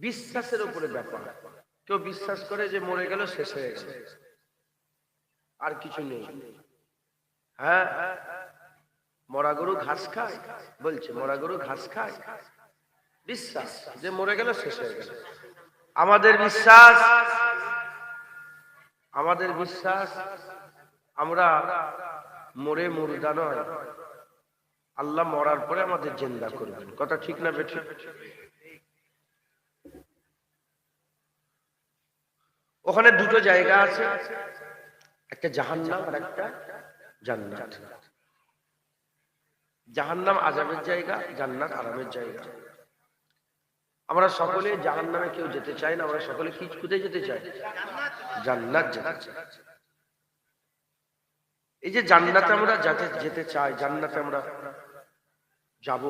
বিশ্বাসের উপরে ব্যাপার। কেউ বিশ্বাস করে যে মরে গেল শেষ হয়ে গেল, আর কিছু নেই। হ্যাঁ, মরা গরু ঘাস খায় বলছে, মরা গরু ঘাস খায়, বিশ্বাস যে মরে গেল শেষ হয়ে গেল। আমাদের বিশ্বাস, আমাদের বিশ্বাস আমরা মরে মুর্দা নয়, আল্লাহ মরার পরে আমাদের জিন্দা করবেন। কথা ঠিক না বেঠিক? ওখানে দুটো জায়গা আছে, একটা জাহান্নাম আর একটা জান্নাত। জাহান্নাম আযাবের জায়গা, জান্নাত আরামের জায়গা। আমরা সকলে জাহান্নামে কেউ যেতে চাই না, আমরা সকলে কি কোথায় যেতে চাই? জান্নাত যেতে চাই। এই যে জান্নাতে আমরা যেতে চাই, জান্নাতে আমরা যাব,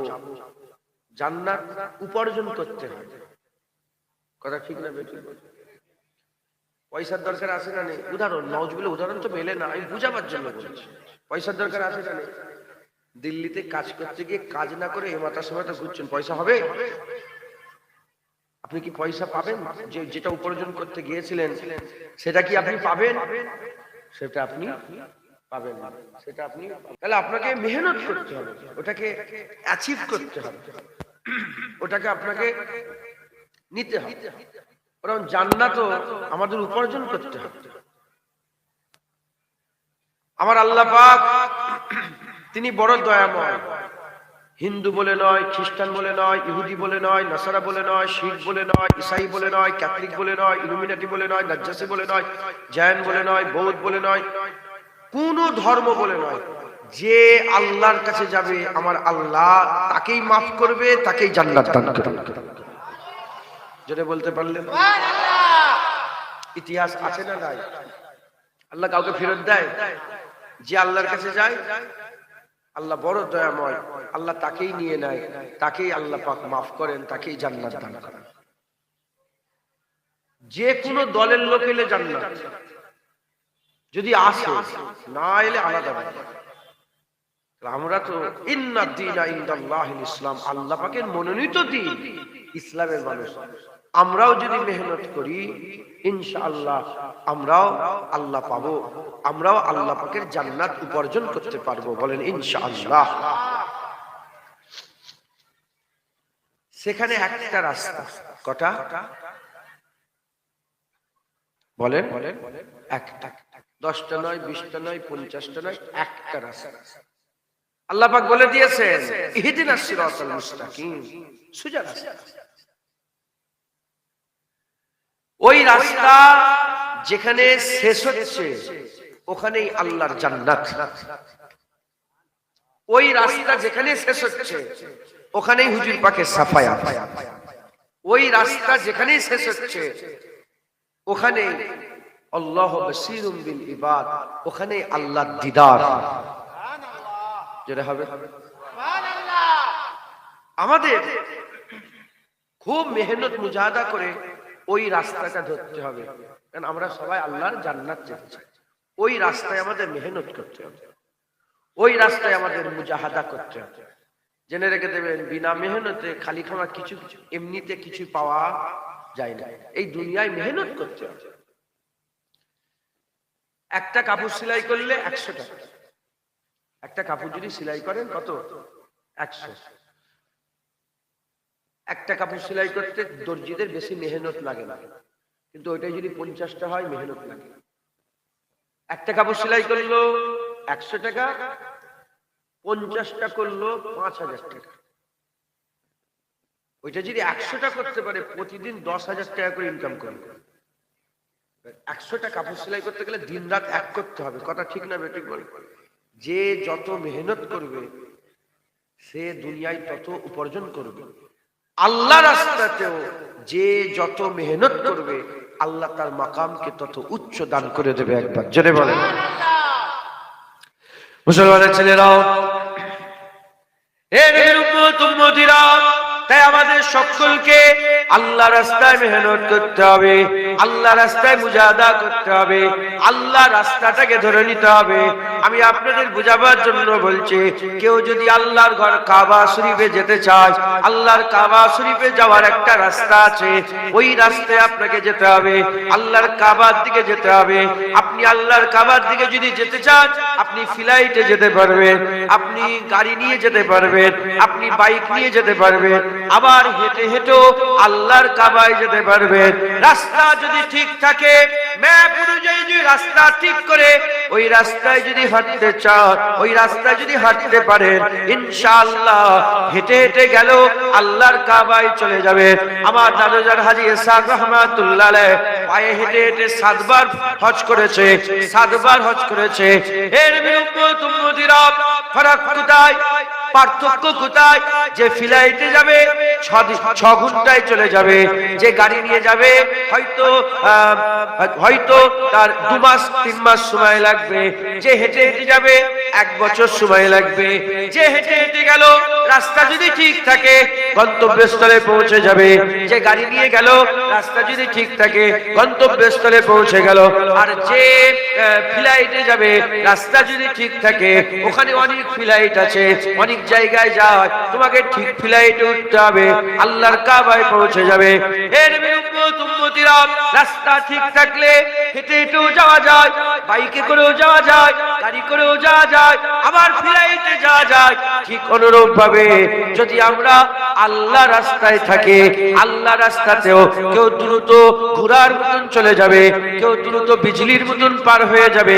জান্নাত উপার্জন করতে হয়। কথা ঠিক না বেঠিক? পয়সার দরকার আছে না নেই? উদাহরণ নওয়াজবিল্লাহ, উদাহরণ তো মেলে না, আমি বুঝাবার জন্য বলছি। পয়সার দরকার আছে না নেই? দিল্লিতে কাজ করতে গিয়ে কাজ না করে এ মাথা সে মাথা ঘুরছেন, পয়সা হবে? আপনি কি পয়সা পাবেন? যে যেটা উপার্জন করতে গিয়েছিলেন সেটা কি আপনি পাবেন? সেটা আপনি পাবেন না, সেটা আপনি, তাহলে আপনাকে মেহনত করতে হবে, ওটাকে অ্যাচিভ করতে হবে, ওটাকে আপনাকে নিতে হবে। কারণ জান্নাতও আমাদের উপার্জন করতে হবে। আমার আল্লাহ পাক তিনি বড় দয়াময়। হিন্দু বলে নয়, খ্রিস্টান বলে নয়, ইহুদি বলে নয়, নাসারা বলে নয়, শিখ বলে নয়, ইসাই বলে নয়, ক্যাথলিক বলে নয়, ইলুমিনাটি বলে নয়, নাজ্জাসী বলে নয়, জৈন বলে নয়, বৌদ্ধ বলে নয়, কোন ধর্ম বলে নয়, যে আল্লাহর কাছে যাবে আমার আল্লাহ তাকেই মাফ করবে, তাকেই জান্নাত দান করবে। যেটা বলতে পারলেন ইতিহাস আছে না নাই? আল্লাহ কাউকে ফেরত দেয়? যে আল্লাহর কাছে যায় আল্লাহ বড় দয়াময়, আল্লাহ তাকেই নিয়ে নেয়, তাকেই আল্লাহ পাক মাফ করেন, তাকেই জান্নাত দান করেন। যে কোনো দলের লোক এলে জান্নাত, যদি আসে, না এলে আলাদা ব্যাপার। আমরা তো ইন্নাদ দীনা ইনদাল্লাহিল ইসলাম, আল্লাহ পাকের মনোনীত দ্বীন ইসলামের মানুষ। আমরাও যদি মেহনত করি ইনশাআল্লাহ আমরাও আল্লাহ পাবো, আমরাও আল্লাহ পাকের জান্নাত উপার্জন করতে পারবো। বলেন ইনশাআল্লাহ। সেখানে একটা রাস্তা, কটা বলেন? একটা, 10টা নয়, 20টা নয়, 50টা নয়, একটা রাস্তা। আল্লাহ পাক বলে দিয়েছেন ইহদিনাস সিরাতাল মুস্তাকিম, সোজা রাস্তা। ওই রাস্তা যেখানে শেষ হচ্ছে ওখানেই আল্লাহর জান্নাত। ওই রাস্তা যেখানে শেষ হচ্ছে ওখানেই হুজুর পাকের সাফায়াত। ওই রাস্তা যেখানে শেষ হচ্ছে ওখানে আল্লাহ বাসীরুম বিল ইবাদ, ওখানে আল্লাহর দিদার। যেটা হবে সুবহানাল্লাহ। আমাদের খুব মেহনত মুজাহাদা করে ওই রাস্তাটা ধরতে হবে, কারণ আমরা সবাই আল্লাহর জান্নাত যেতে চাই। ওই রাস্তায় আমাদের মেহনত করতে হবে, ওই রাস্তায় আমাদের মুজাহাদা করতে হবে। জেনে রেখে দেবেন, বিনা মেহনতে খালি খাওয়া কিছু এমনিতে কিছু পাওয়া যায় না। এই দুনিয়ায় মেহনত করতে হবে। একটা কাপড় সেলাই করলে 100 টাকা, একটা কাপড় যদি সেলাই করেন কত? 100। একটা কাপড় সেলাই করতে দর্জিদের বেশি মেহনত লাগে না, কিন্তু ওইটাই যদি 50টা হয় মেহনত লাগে। একটা কাপড় সেলাই করলো 100 টাকা, 50টা করলো 5000 টাকা। ওইটা যদি 100টা করতে পারে প্রতিদিন 10,000 টাকা করে ইনকাম করবে। 100টা কাপড় সেলাই করতে গেলে দিন রাত এক করতে হবে। কথা ঠিক না বেঠিক বল? যে যত মেহনত করবে সে দুনিয়ায় তত উপার্জন করবে। আল্লাহ রাস্তাতেও যে যত মেহনত করবে আল্লাহ তার মাকামকে তত উচ্চ দান করে দেবে। একবার জোরে বলেন মুসলমানের ছেলেরাও, হে নবীর উম্মত উম্মতিরা, তাই আমাদের সকলকে আল্লাহ রাস্তায় মেহনত করতে হবে, আল্লাহ রাস্তায় মুজাহাদা করতে হবে, আল্লাহ রাস্তাটাকে ধরে নিতে হবে। আমি আপনাদের বোঝাবার জন্য বলছি, কেউ যদি আল্লাহর ঘর কাবা শরীফে যেতে চায়, আল্লাহর কাবা শরীফে যাওয়ার একটা রাস্তা আছে, ওই রাস্তায় আপনাকে যেতে হবে, আল্লাহর কাবার দিকে যেতে হবে। আপনি আল্লাহর কাবার দিকে যদি যেতে চান, আপনি ফ্লাইটে যেতে পারবেন, আপনি গাড়ি নিয়ে যেতে পারবেন, আপনি বাইক নিয়ে যেতে পারবেন, আবার হেঁটে হেঁটেও আল্লাহর কাবায় যেতে পারবেন। রাস্তা যদি ঠিক থাকে, ম্যাপ অনুযায়ী যদি রাস্তা ঠিক করে ওই রাস্তায় যদি হাঁটতে চান, ওই রাস্তায় যদি হাঁটতে পারেন, ইনশাআল্লাহ হেঁটে হেঁটে গেল আল্লাহর কাবায় চলে যাবে। আমার দাদুজান হাজী ইসহাক রহমাতুল্লাহ আলাইহি পায়ে হেঁটে হেঁটে 7 বার হজ করেছে, 7 বার হজ করেছে। এর বিরুদ্ধে উম্মতিরা ফারাক কোথায়, পার্থক্য কোথায়? যে ফ্লাইটে যাবে 6 ঘন্টায় চলে যাবে, যে গাড়ি নিয়ে যাবে হয়তো তার 2 মাস 3 মাস সময় লাগবে, যে হেঁটে হেঁটে যাবে 1 বছর সময় লাগবে। যে হেঁটে হেঁটে গেল, রাস্তা যদি ঠিক থাকে গন্তব্যস্থলে পৌঁছে যাবে। যে গাড়ি নিয়ে গেল, রাস্তা যদি ঠিক থাকে গন্তব্যস্থলে পৌঁছে গেল। আর যে ফ্লাইটে যাবে, রাস্তা যদি ঠিক থাকে, ওখানে অনেক ফ্লাইট আছে, অনেক জায়গায় যায়, তোমাকে ঠিক ফ্লাইটে উঠতে হবে, আল্লাহর কাবায় পৌঁছে যাবে। এর বিরুদ্ধে উম্মতিরা রাস্তা ঠিক থাকলে হেঁটে হেঁটেও যাওয়া যায়, বাইকে করেও যাওয়া যায়, গাড়ি করেও যাওয়া যায়, আবার ফ্লাইটে যাওয়া যায়। ঠিক অনুরূপ ভাবে যদি আমরা আল্লাহ রাস্তায় থাকি, আল্লাহ রাস্তাতেও কেউ দ্রুত ঘোড়ার মতন চলে যাবে, কেউ দ্রুত বিজলির মতন পার হয়ে যাবে,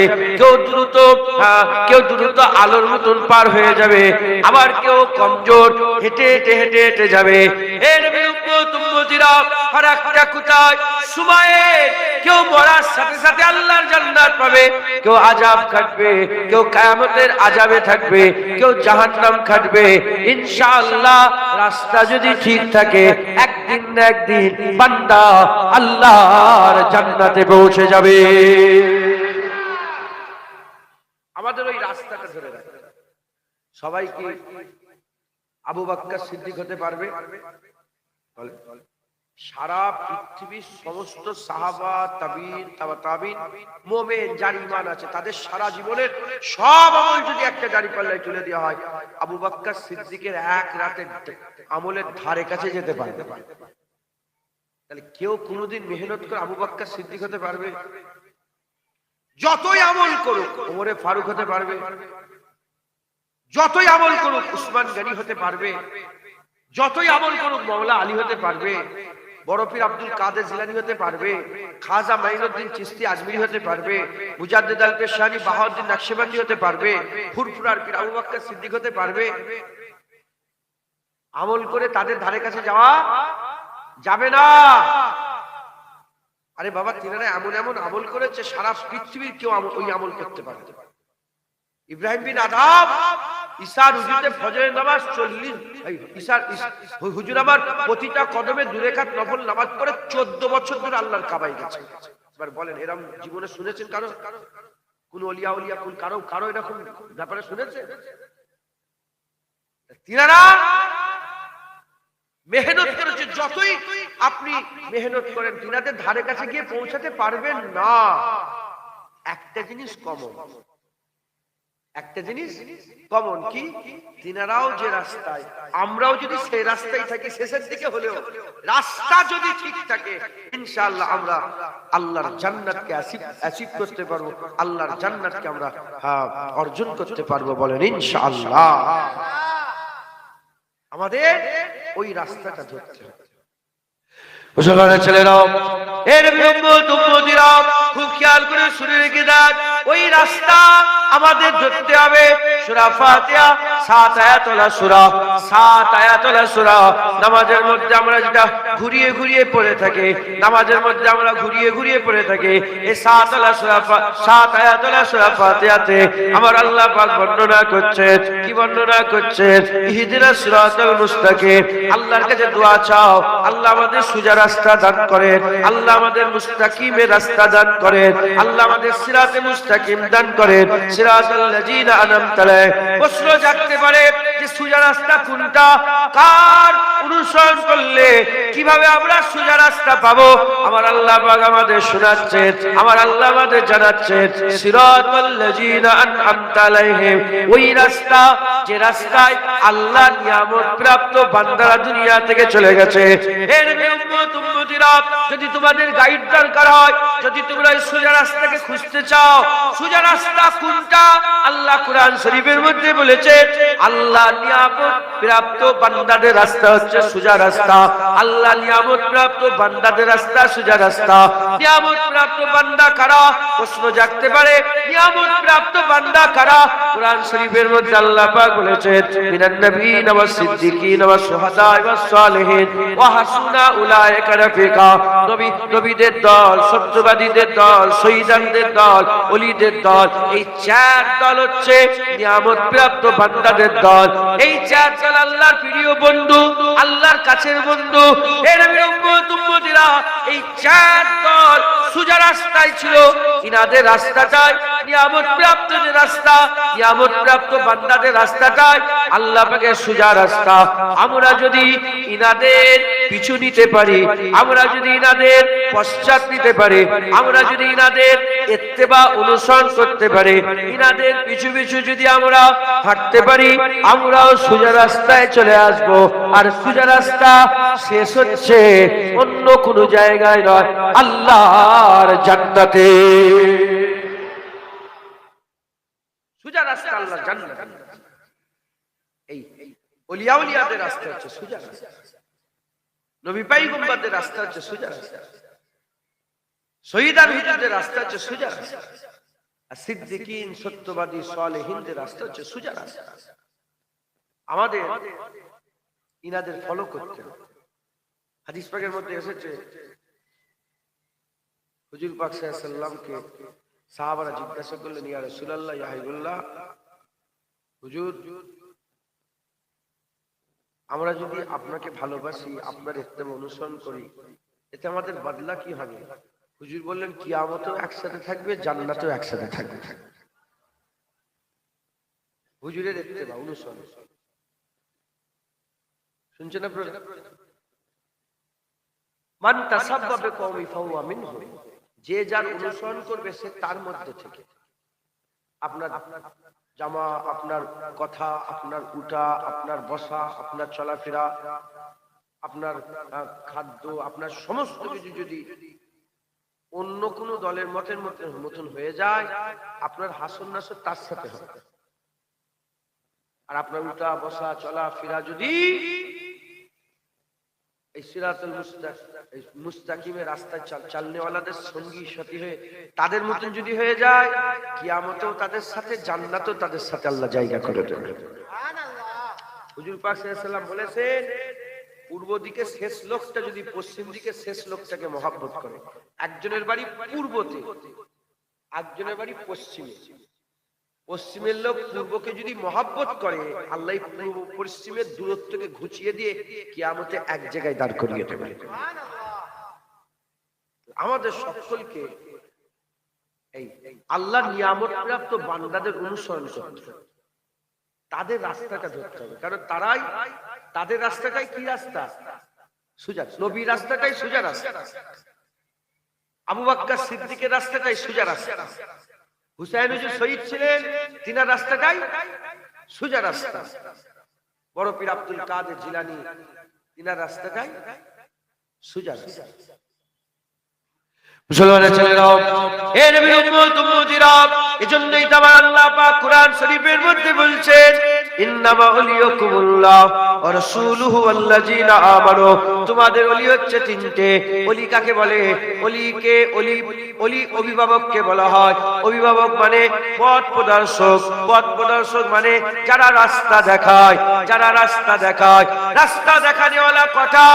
কেউ দ্রুত আলোর মতন পার হয়ে যাবে, আবার কেউ কমজোর হেঁটে হেঁটে হেঁটে হেঁটে যাবে। এর বিরুদ্ধে উম্মতিরা ফারাকটা কোথায়? সময়ে কেউ মরার সাথে সাথে আল্লাহর জান্নাত পাবে, কেউ আযাব কাটবে, কেউ কিয়ামতের আযাবে থাকবে, কেউ জাহান্নাম কাটবে। ইনশাআল্লাহ রাস্তা যদি ঠিক থাকে, একদিন না একদিন বান্দা আল্লাহর জান্নাতে পৌঁছে যাবে। আমাদের ওই রাস্তাটা ধরে রাখতে, সবাই কি আবু বকর সিদ্দিক হতে পারবে? সারা পৃথিবীর সমস্ত সাহাবা, তাবিঈন, তাবিঈন, মুমিন যার ঈমান আছে, তাদের সারা জীবনের সব আমল যদি একটা দাড়ি পাল্লায় তুলে দেওয়া হয়, আবু বকর সিদ্দিকের এক রাতের আমলের ধারে কাছে যেতে পারবে। তাহলে কেউ কোনোদিন মেহনত করে আবু বকর সিদ্দিক হতে পারবে? যতই আমল করুক ওমরে ফারুক হতে পারবে, যতই আমল করুক উসমান গনি হতে পারবে, যতই আমল করুক মওলা আলী হতে পারবে, বড় পীর আব্দুল কাদের জিলানী হতে পারবে, খাজা মাইনুদ্দিন চিশতি আজমিরি হতে পারবে, মুজাদ্দিদ আল পেশানি বাহাউদ্দিন নকশবন্দি হতে পারবে, ফুরফুরার পীর আবু বকর সিদ্দিক হতে পারবে? আমল করে তাদের ধারে কাছে যাওয়া যাবে না। আরে বাবা, তিনারা এমন এমন আমল করেছে সারা পৃথিবীর কেউ ওই আমল করতে পারে। ইব্রাহিম বিন আদম ঈসার উজুতে ফজরের নামাজ 40, হুজুর আমার প্রতিটা কদমে 2 রাকাত নফল নামাজ পড়ে 14 বছর ধরে আল্লাহর কাবায় গেছে। এবার বলেন, এরকম জীবনে শুনেছেন কারো? কোন ওলিয়া ওলিয়া কোন কারো এরকম ব্যাপারে শুনেছে? তিনারা মেহনত করেছে। যতই আপনি মেহনত করেন, তিনাদের ধারে কাছে গিয়ে পৌঁছাতে পারবেন না। একটা জিনিস কমন, একটা জিনিস কমন কি? তিনারাও যে রাস্তায়, আমরাও যদি সেই রাস্তায় থাকি, শেষের দিকে হলেও রাস্তা যদি ঠিক থাকে, ইনশাআল্লাহ আমরা আল্লাহর জান্নাতকে অ্যাচিভ করতে পারবো, আল্লাহর জান্নাতকে আমরা অর্জন করতে পারবো। বলেন ইনশাআল্লাহ। আমাদের ওই রাস্তাটা ধরতে হবে। মুসলমানের ছেলেরাও, এর উম্মতিরা খুব খেয়াল করে শুনে রেখে দেন, ওই রাস্তা আমাদের ধরতে হবে। সূরা ফাতিহা 7 আয়াতওয়ালা সূরা, 7 আয়াতওয়ালা সূরা। নামাজের মধ্যে আমরা যেটা ঘুরিয়ে ঘুরিয়ে পড়ে থাকি, নামাজের মধ্যে আমরা ঘুরিয়ে ঘুরিয়ে পড়ে থাকি, এই 7 আয়াতওয়ালা সূরা ফাতিহাতে আমার আল্লাহ পাক বর্ণনা করছেন। কি বর্ণনা করছেন? ইহদিনাস সিরাতাল মুস্তাকিম। আল্লাহর কাছে দোয়া চাও, আল্লাহ আমাদের সোজা রাস্তা দান করেন, আল্লাহ আমাদের মুস্তাকিমের রাস্তা দান করেন, আল্লাহ আমাদের সিরাতে মুস্তাকিম দান করেন। সিরাতাল লাযিনা আনআমতা আলাইহিম। প্রশ্ন জাগতে পারে যে সোজা রাস্তা কোনটা, কার অনুসরণ করলে কিভাবে আমরা সোজা রাস্তা পাবো, আমার আল্লাহ পাক আমাদের শোনাচ্ছেন, আমার আল্লাহ আমাদের জানাচ্ছেন, সিরাতাল লাযিনা আনআমতা আলাইহিম, ওই রাস্তা যে রাস্তায় আল্লাহ নিয়ামত প্রাপ্ত বান্দারা দুনিয়া থেকে চলে গেছে। হে নবী উম্মত উম্মতিরা, যদি তোমাদের গাইড দরকার হয়, যদি তোমরা এই সোজা রাস্তাকে খুঁজতে চাও, সোজা রাস্তা কোনটা, আল্লাহ কুরআন শরীফের মধ্যে বলেছে আল্লাহ নিয়ামত প্রাপ্ত বান্দাদের রাস্তা হচ্ছে সোজা রাস্তা। আল্লাহ নিয়ামত প্রাপ্ত বান্দাদের রাস্তা সোজা রাস্তা। নিয়ামত প্রাপ্ত বান্দা কারা? প্রশ্ন জাগতে পারে, নিয়ামত প্রাপ্ত বান্দা কারা? কুরআন শরীফের মধ্যে আল্লাহ পাক বলেছেন মিনান নবিয়িনা ওয়াস সিদ্দিকিনা ওয়াস শুহাদা ওয়াস সালিহিন ওয়া হাসুনা উলাইকা রাফিকা। নবীদের দল, সত্যবাদীদের দল, শহীদদের দল, ওলিদের দল, এই চার দল হচ্ছে নিয়ামত প্রাপ্ত বান্দাদের দল। এই চার দল আল্লাহর প্রিয় বন্ধু, আল্লাহর কাছের বন্ধু। হে নবীর উম্মত উম্মতিরা, এই চার দল সোজা রাস্তায় ছিল। ইনাদের রাস্তাটাই নিয়ামত প্রাপ্ত যে রাস্তা, নিয়ামত প্রাপ্ত বান্দাদের রাস্তাটাই আল্লাহ পাকের সোজা রাস্তা। আমরা যদি ইনাদের পিছু নিতে পারি, আমরা যদি ইনাদের পশ্চাৎ নিতে পারি, আমরা যদি ইনাদের ইত্তেবা অনুসরণ করতে পারি, ইনাদের পিছু পিছু যদি আমরা হাঁটতে পারি, আমরাও সোজা রাস্তায় চলে আসব। আর সোজা রাস্তা শেষ হচ্ছে অন্য কোনো জায়গায় নয়, আল্লাহর জান্নাতে। সোজা রাস্তা আল্লাহর জান্নাত। এই ওলিয়া উলিয়াদের রাস্তা হচ্ছে সোজা রাস্তা, নবী পয়গম্বরদের রাস্তা হচ্ছে সোজা রাস্তা, শহীদ আর হুজুরদের রাস্তা হচ্ছে সোজা রাস্তা, আর সিদ্দিকিন সত্যবাদী সালেহিনদের রাস্তা হচ্ছে সোজা রাস্তা। আমাদের ইনাদের ফলো করতে হবে। হাদিস পাকের মধ্যে এসেছে হুজুর পাক সাল্লাল্লাহু আলাইহি ওয়াসাল্লামকে সাহাবারা জিজ্ঞাসা করলেন, ইয়া রাসূলুল্লাহ, ইয়া হাবিবাল্লাহ, হুজুর আমরা যদি আপনাকে ভালোবাসি, আপনার ইত্তেবা অনুসরণ করি, এতে আমাদের বদলা কি হবে? হুজুর বললেন, কিয়ামতেও একসাথে থাকবে, জান্নাতেও একসাথে থাকবে। হুজুরের ইত্তেবা অনুসরণ শুনছেন আপনারা? মান তাসাব্বা বিকওমি ফাহুয়া মিনহুম, যে যার অনুসরণ করবে সে তার মধ্যে থেকে। আপনার জামা, আপনার কথা, আপনার উঠা, আপনার বসা, আপনার চলাফেরা, আপনার খাদ্য, আপনার সমস্ত কিছু যদি অন্য কোন দলের মতের মতন হয়ে যায়, আপনার হাসন নাসর তার সাথে হবে। আর আপনার উঠা বসা চলাফেরা যদি এই সিরাতুল মুস্তাকিমের রাস্তায় চালনেওয়ালাদের সঙ্গী সাথী হয়ে তাদের মতন যদি হয়ে যায়, কিয়ামতেও তাদের সাথে, জান্নাতেও তাদের সাথে আল্লাহ জায়গা করে দেবে। হুজুর পাক সাল্লাল্লাহু আলাইহি ওয়াসাল্লাম বলেছেন, পূর্ব দিকে শেষ লোকটা যদি পশ্চিম দিকে শেষ লোকটাকে মহব্বত করে, একজনের বাড়ি পূর্বতে, একজনের বাড়ি পশ্চিমে, পশ্চিমের লোক পূর্বকে যদি মহব্বত করে, আল্লাহ পূর্ব পশ্চিমের দূরত্বকে ঘুচিয়ে দিয়ে কিয়ামতে এক জায়গায় দাঁড় করিয়ে দেবে। আমাদের সকলকে এই আল্লাহ নিয়ামত প্রাপ্ত বান্দাদের অনুসরণ করতে হবে, তাদের রাস্তাটা ধরতে হবে, কারণ তারাই, তাদের রাস্তাটাই কি রাস্তা? সোজা। নবীর রাস্তাটাই সোজা রাস্তা, আবু বকর সিদ্দিকের রাস্তাটাই সোজা রাস্তা, হুসাইন হুজুর শহীদ ছিলেন, তিনার রাস্তাটাই সোজা রাস্তা, বড় পীর আব্দুল কাদের জিলানী তিনার রাস্তাটাই সোজা রাস্তা। মুসলমানের ছেলেরাও, হে নবীর উম্মত উম্মতিরা, এজন্যই তো আল্লাহ পাক কুরআন শরীফের মধ্যে বলছেন, ইন্নামা ওলিয়াকুমুল্লাহ ওয়া রাসূলুহু ওয়াল্লাযিনা আমানু, তোমাদের ওলি হচ্ছে তিনটে। ওলি কাকে বলে? ওলিকে ওলি অভিভাবককে বলা হয়। অভিভাবক মানে পথ প্রদর্শক, পথ প্রদর্শক মানে যারা রাস্তা দেখায়, যারা রাস্তা দেখায়, রাস্তা দেখানেওয়ালা কথা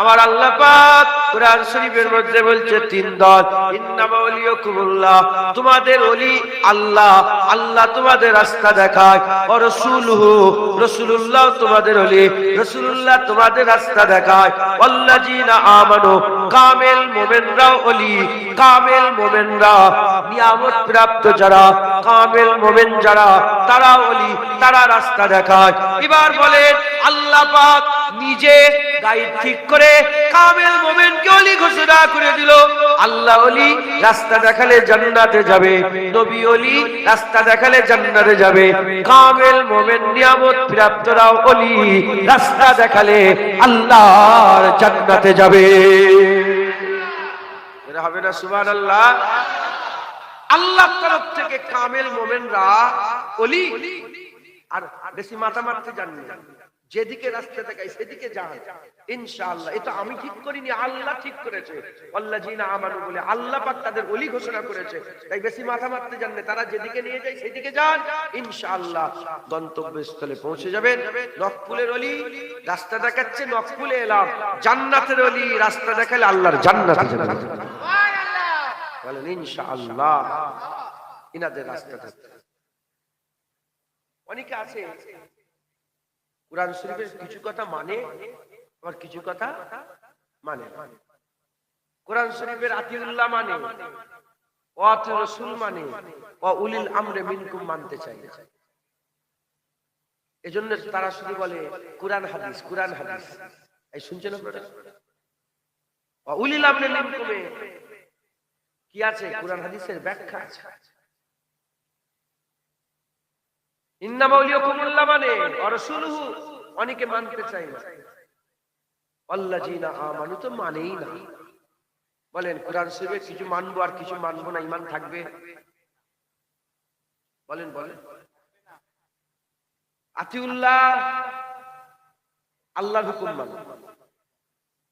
আমার আল্লাহ পাক কুরআন শরীফের মধ্যে বলছে তিন দল, ইন্নামা ওয়ালিয়াকুমুল্লাহ, তোমাদের ওলি আল্লাহ, আল্লাহ তোমাদের রাস্তা দেখায়, ও রাসূলুহু, রাসূলুল্লাহ তোমাদের ওলি, রাসূলুল্লাহ তোমাদের রাস্তা দেখায়, ওয়াল্লাযিনা আমানু, কামেল মুমিনরাও ওলি, কামেল মুমিনরা নিয়ামত প্রাপ্ত যারা, কামেল মুমিন যারা, তারা ওলি, তারা রাস্তা দেখায়। এবার বলেন আল্লাহ পাক নিজে গাইড ঠিক করে কামেল মুমিনকে ওলি ঘোষণা করে দিল। আল্লাহ ওলি রাস্তা দেখালে জান্নাতে যাবে, নবী ওলি রাস্তা দেখালে জান্নাতে যাবে, কামেল মুমিন নিয়ামত প্রাপ্তরাও ওলি রাস্তা দেখালে আল্লাহর জান্নাতে যাবে। এরা হবে না সুবহানাল্লাহ? আল্লাহর তরফ থেকে কামেল মুমিনরা ওলি। আর বেশি মাথা মারতে জাননি, যেদিকে রাস্তা দেখায় সেদিকে যান ইনশাআল্লাহ। এটা আমি ঠিক করিনি, আল্লাহ ঠিক করেছে। ওয়াল্লাযিনা আমানু বলে আল্লাহ পাক তাদের ওলি ঘোষণা করেছে, তাই বেশি মাথা মারতে জাননি, তারা যেদিকে নিয়ে যায় সেদিকে যান ইনশাআল্লাহ গন্তব্যস্থলে পৌঁছে যাবেন। নকপুলের ওলি রাস্তা দেখাচ্ছে, নকপুলে এলাম। জান্নাতের ওলি রাস্তা দেখালে আল্লাহর জান্নাতে যাবেন সুবহানাল্লাহ, বলেন ইনশাআল্লাহ। ইনাদের রাস্তা দেখাচ্ছে। অনেকে আছে কুরআন শরীফের কিছু কথা মানে, আবার কিছু কথা মানে। কুরআন শরীফের আতিউল্লাহ মানে, ওয়া আতিউর রাসূল মানে, ওয়া উলিল আমরে মিনকুম মানতে চায়। এজন্য তারা শুধু বলে কুরআন হাদিস, কুরআন হাদিস। এই শুনছেন আপনারা? ওয়া উলিল আমরে মিনকুমে কি আছে? কুরআন হাদিসের ব্যাখ্যা আছে। ইন্নামা ওয়ালিয়াকুমুল্লাহ মানে ওয়া রাসূলুহু, অনেকে মানতে চায় না। আল্লাযিনা আমানু তো মানেই না। বলেন কুরআন শরীফে কিছু মানবো আর কিছু মানবো না, ঈমান থাকবে? বলেন বলেন। আতিউল্লাহ আল্লাহর হুকুম মানে,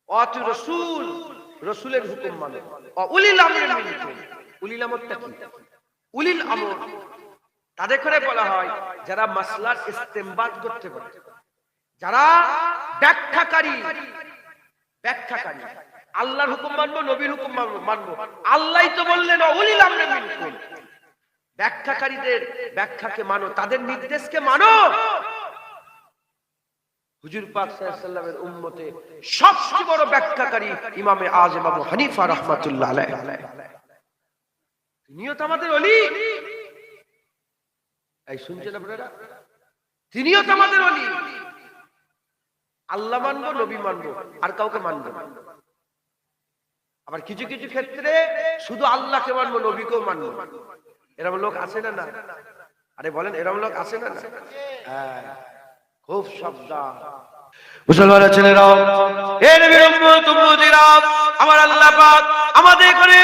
আতিউর রাসূল রাসূলের হুকুম মানে, উলিল আমরি মিনকুম। উলিল আমরটা কি? উলিল আমর তাদের করে বলা হয় যারা মাসলার ইস্তেমবাত করতে পারে, যারা ব্যাখ্যাকারী। ব্যাখ্যাকারী আল্লাহর হুকুম মানবো, নবীর হুকুম মানবো। আল্লাহই তো বললেন উলিল আমরি মিনকুম। ব্যাখ্যাকারীদের ব্যাখ্যাকে মানো, তাদের নির্দেশকে মানো। হুজুর পাক সাল্লাল্লাহু আলাইহি ওয়াসাল্লামের উম্মতে সবচেয়ে বড় ব্যাখ্যাকারী ইমামে আযম আবু হানিফা রাহমাতুল্লাহ আলাইহি, তিনিও তো আমাদের ওলি। এই শুনছেন আপনারা? তিনিও তো আমাদের ওলি। আল্লাহ মানবো, নবী মানবো, আর কাউকে মানবো না। আবার কিছু কিছু ক্ষেত্রে শুধু আল্লাহকে মানবো, নবীকেও মানবো। এরকম লোক আছে না? না আরে বলেন, এরকম লোক আছে না? হ্যাঁ, খুব সাবধান মুসলমানের ছেলেরা, এ নবীর উম্মত উম্মতিরা, আমার আল্লাহ পাক আমাদের করে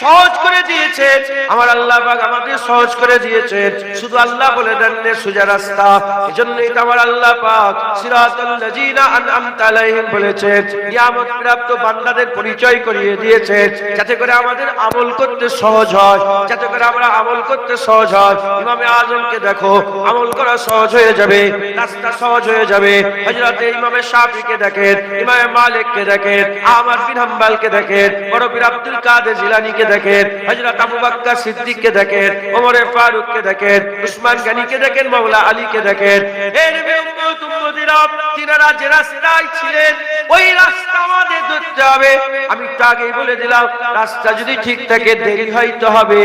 সহজ করে দিয়েছেন। আমার আল্লাহ পাক আমাদের সহজ করে দিয়েছেন। শুধু আল্লাহ বলে দেন সোজা রাস্তা। এজন্যই তো আমার আল্লাহ পাক সিরাতাল লাযিনা আনআমতা আলাইহিম বলেছেন, নিয়ামত প্রাপ্ত বান্দাদের পরিচয় করিয়ে দিয়েছেন, যাতে করে আমাদের আমল করতে সহজ হয়, যাতে করে আমরা আমল করতে সহজ হয়। ইমামে আযমকে দেখো, আমল করা সহজ হয়ে যাবে, রাস্তা সহজ হয়ে যাবে। হযরত ইমামে শাফিকে দেখেন, ইমামে মালিককে দেখেন, আহমদ বিন হাম্বলকে দেখেন, বড় পীর আব্দুল কাদের জিলানীকে দেখেন, হযরত আবু বকর সিদ্দিককে দেখেন, ওমর ফারুককে দেখেন, উসমান গনিকে দেখেন, মাওলা আলীকে দেখেন। এই নবী উম্মত উম্মতিরা, তিনারা যে রাস্তায় ছিলেন ওই রাস্তা আমাদের ধরতে হবে। আমি তো আগেই বলে দিলাম, রাস্তা যদি ঠিক থাকে দেরি হইতে হবে,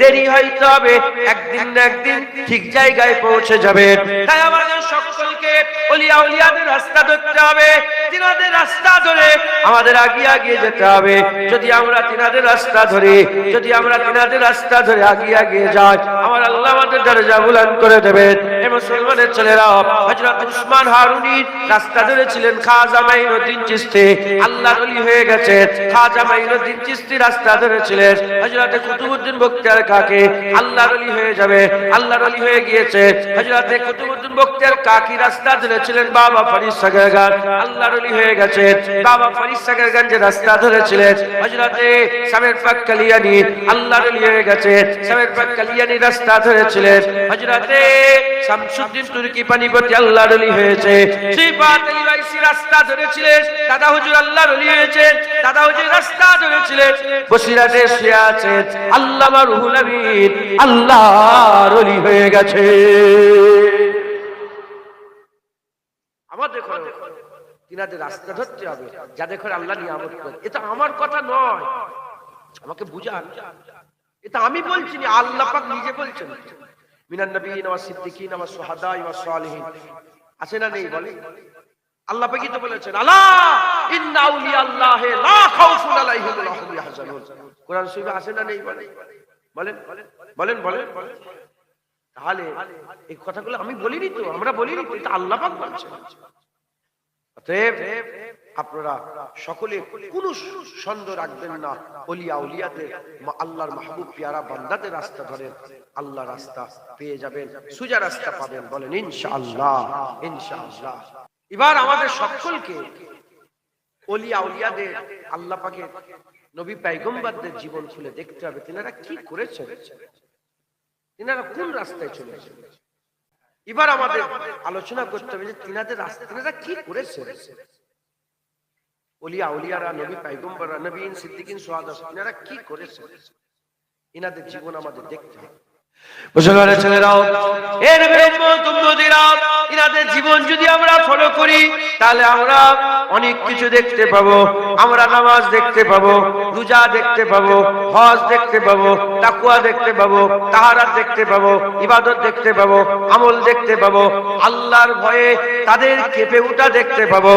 দেরি হইতে হবে, একদিন না একদিন ঠিক জায়গায় পৌঁছে যাবে। তাই আমাদের সকলকে ওলিয়া উলিয়াদের রাস্তা ধরতে হবে, তিনাদের রাস্তা ধরে আমাদের আগিয়ে আগিয়ে যেতে হবে। যদি আমরা তিনাদের রাস্তা ধরে, যদি আমরা তিনাদের রাস্তা ধরে আগিয়ে আগিয়ে যাই, আমার আল্লাহ আমাদের দরজা বুলন্দ করে দেবেন। এই মুসলমানের ছেলেরা, হযরত উসমান হারুনি রাস্তা ধরেছিলেন খাজা মাইনুদ্দিন চিশতি, আল্লাহর ওলি হয়ে গেছে। খাজা মাইনুদ্দিন চিশতি রাস্তা ধরেছিলেন হযরত কুতুবউদ্দিন বখতিয়ার কাকি, আল্লাহর ওলি হয়ে যাবে, আল্লাহর ওলি হয়ে গিয়েছে। হযরত কুতুবউদ্দিন বখতিয়ার কাকি রাস্তা ধরেছিলেন বাবা ফরিদ সাগরগঞ্জ, আল্লাহর ওলি হয়ে গেছে। বাবা ফরিদ সাগরগঞ্জের রাস্তা ধরেছিলেন হযরত সামের পাক কালিয়ানি, আল্লাহর ওলি হয়ে গেছে। সামের পাক কালিয়ানি রাস্তা ধরেছিলেন হযরত শামসুদ্দিন তুর্কি পানিপতি, আল্লাহর ওলি হয়েছে। সিফাত আলী রাইসি রাস্তা ধরেছিলেন দাদা হুজুর, আল্লাহর ওলি হয়েছে। দাদা হুজুর বসিরাতে শুয়ে আছেন, আল্লামা রুহুল আমিন আল্লাহর ওলি হয়ে গেছে। আমাদের ঘরে তিনাদের রাস্তা ধরতে হবে, যাদের ঘরে আল্লাহ নিয়ামত করে। এটা আমার কথা নয়, আমাকে বুঝান, এটা আমি বলছি না, আল্লাহ পাক নিজে বলছেন। মিনান নবিয়িন ওয়াস সিদ্দিকিন ওয়াস শুহাদা ওয়াস সালিহিন, আছে না নেই বলে? আল্লাহ পাকই তো বলেছেন, আলা ইন্না আউলিয়া আল্লাহি লা খাউফুন আলাইহিম ওয়া লা হুম ইয়াহজানুন। কোরআন শরীফে আছে না নেই বলে? বলেন বলেন বলেন। তাহলে এই কথাগুলো আমি বলিনি তো, আমরা বলিনি তো, এটা আল্লাহ পাক বলছেন। অতএব আপনারা সকলে কোনো সন্দেহ রাখবেন না, ওলিয়া উলিয়াদের, আল্লাহর মাহবুব পিয়ারা বান্দাদের রাস্তা ধরেন, আল্লাহ রাস্তা পেয়ে যাবেন, সোজা রাস্তা পাবেন। বলেন ইনশাআল্লাহ, ইনশাআল্লাহ। এবার আমাদের সকলকে ওলিয়া উলিয়াদের, আল্লাহ পাকের নবী পয়গম্বরদের জীবন খুলে দেখতে হবে, তিনারা কি করেছেন, তিনারা কোন রাস্তায় চলেছেন। এবার আমাদের আলোচনা করতে হবে যে তিনাদের রাস্তা, তিনারা কি করেছেন। ওলিয়া উলিয়ারা, নবী পয়গম্বররা, নবীন সিদ্দিকিন শুহাদা, তিনারা কি করেছেন, ইনাদের জীবন আমাদের দেখতে হবে। মুসলমানের ছেলেরাও, এর ইনাদের জীবন যদি আমরা ফলো করি, তাহলে আমরা অনেক কিছু দেখতে পাবো। আমরা নামাজ দেখতে পাবো, রোজা দেখতে পাবো, হজ দেখতে পাবো, তাকওয়া দেখতে পাবো, তাহারাত দেখতে পাবো, ইবাদত দেখতে পাবো, আমল দেখতে পাবো, আল্লাহর ভয়ে তাদের কেঁপে ওঠা দেখতে পাবো।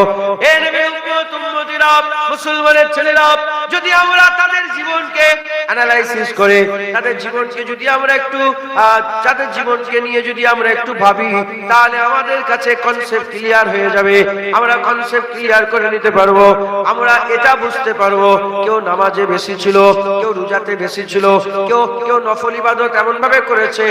এ নবী উম্মত উম্মতিরা, মুসলমানের ছেলেরা, যদি আমরা তাদের জীবনকে অ্যানালাইসিস করে, তাদের জীবনকে যদি আমরা একটু তাদের জীবনকে নিয়ে যদি আমরা একটু ভাবি, তাহলে আমাদের কাছে কনসেপ্ট ক্লিয়ার হয়ে যাবে। আমরা কনসেপ্ট ক্লিয়ার করে নিতে পারবো। আমরা এটা বুঝতে পারবো, কেউ নামাজে বেশি ছিল, কেউ রোজাতে বেশি ছিল, কেউ নফল ইবাদত এমন ভাবে করেছে,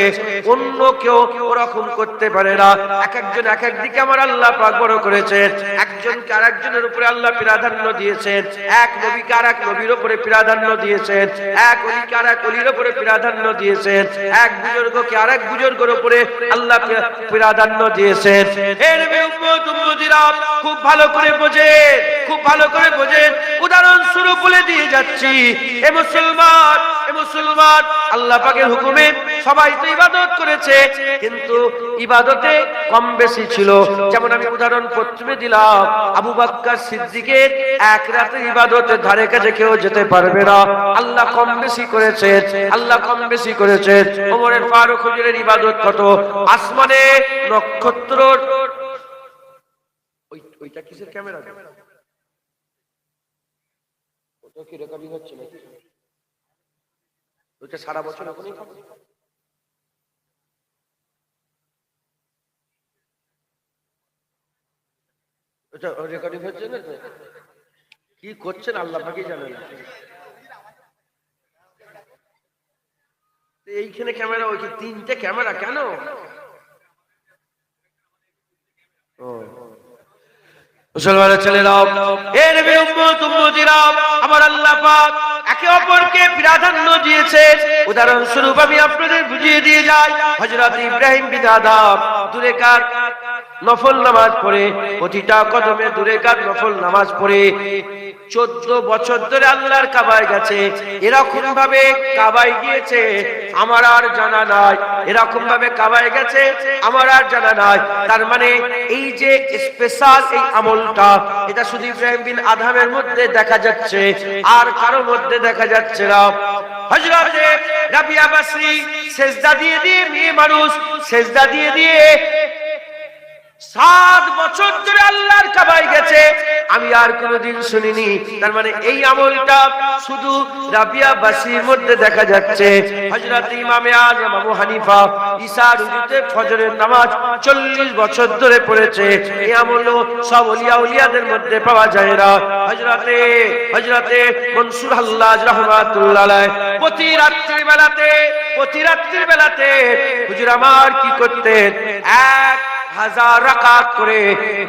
অন্য কেউ ওরকম করতে পারে না। এক একজন এক এক দিকে আমার আল্লাহ পাক বড় করেছেন। একজনকে আরেকজনের উপরে আল্লাহ প্রাধান্য দিয়েছেন, এক নবীকে আরেক নবীর উপরে প্রাধান্য দিয়েছেন, এক ওলিকে আরেক ওলির উপরে প্রাধান্য দিয়েছেন, এক বুজুর্গকে আরেক বুজুর্গের উপরে আল্লাহ প্রাধান্য দিয়েছেন। এর উম্মত উম্মতিরা খুব ভালো করে বোঝেন, খুব ভালো করে বোঝেন। উদাহরণ স্বরূপ বলে দিয়ে যাচ্ছি, এ মুসলমান, এ মুসলমান, আল্লাহ পাকের হুকুমে সবাই তো ইবাদত করেছে, কিন্তু ইবাদতে কম বেশি ছিল। যেমন আমি উদাহরণ প্রথমে দিলাম, আবু বকর সিদ্দিকের এক রাতের ইবাদতের ধারে কাছে কেউ যেতে পারবে না। আল্লাহ কম বেশি করেছেন, আল্লাহ কম বেশি করেছেন। ওমরের ফারুক হুজুরের ইবাদত কত, আসমানে নক্ষত্র, ওইটা কিসের ক্যামেরা? ওটা কি রেকর্ডিং হচ্ছে নাকি? ওইটা সারা বছর এখনই খাবে। ওটা রেকর্ডিং হচ্ছে না তো? কি করছেন আল্লাহ পাকই জানেন। এইখানে ক্যামেরা, ওই তিনটে ক্যামেরা কেন? মুসলমানের ছেলেরা, এ নবী উম্মত উম্মতিরা, আমার আল্লাহ পাক একে অপরকে প্রাধান্য দিয়েছে। উদাহরণ স্বরূপ আমি আপনাদের বুঝিয়ে দিয়ে যাই। হযরত ইব্রাহিম বিন আদম দুই রাকাত নফল নামাজ পড়ে, প্রতিটা কদমে দুই রাকাত নফল নামাজ পড়ে 14 বছর ধরে আল্লাহর কাবায় গেছে। এরকম ভাবে কাবায় গিয়েছে আমার আর জানা নাই, এরকম ভাবে কাবায় গেছে আমার আর জানা নাই। তার মানে এই যে স্পেশাল এই আমলটা, এটা শুধু ইব্রাহিম বিন আদমের মধ্যে দেখা যাচ্ছে, আর কারো মধ্যে দেখা যাচ্ছে না। হযরত রাবিয়া বসরি সেজদা দিয়ে দিয়ে, মেয়ে মানুষ সেজদা দিয়ে দিয়ে 7 বছর ধরে আল্লাহর কাবায় গেছে, আমি আর কোনোদিন শুনিনি। তার মানে এই আমলটা শুধু রাবিয়া বসরির মধ্যে দেখা যাচ্ছে। হযরত ইমামে আযম আবু হানিফা ঈশা রুজুতে ফজরের নামাজ 40 বছর ধরে পড়েছে। এই আমলও সব ওলিয়া উলিয়াদের মধ্যে পাওয়া যায় না। হযরতে মনসুর হাল্লাজ রাহমাতুল্লাহ আলাইহি প্রতি রাত্রির বেলাতে হুজুর আমার কি করতেন, 1000 রাকাত করে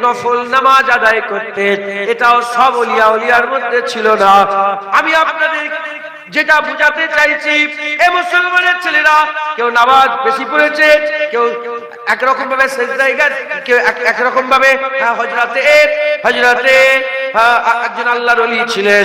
নফল নামাজ আদায় করতেন। এটাও সব ওলিয়া উলিয়ার মধ্যে ছিল না। আমি আপনাদের যেটা বুঝাতে চাইছি, এ মুসলমানের ছেলেরা, কেউ নামাজ বেশি পড়েছে, কেউ একরকম ভাবে সেজদায় গেছে, কেউ একরকম ভাবে হযরতে একজন আল্লাহর ওলি ছিলেন,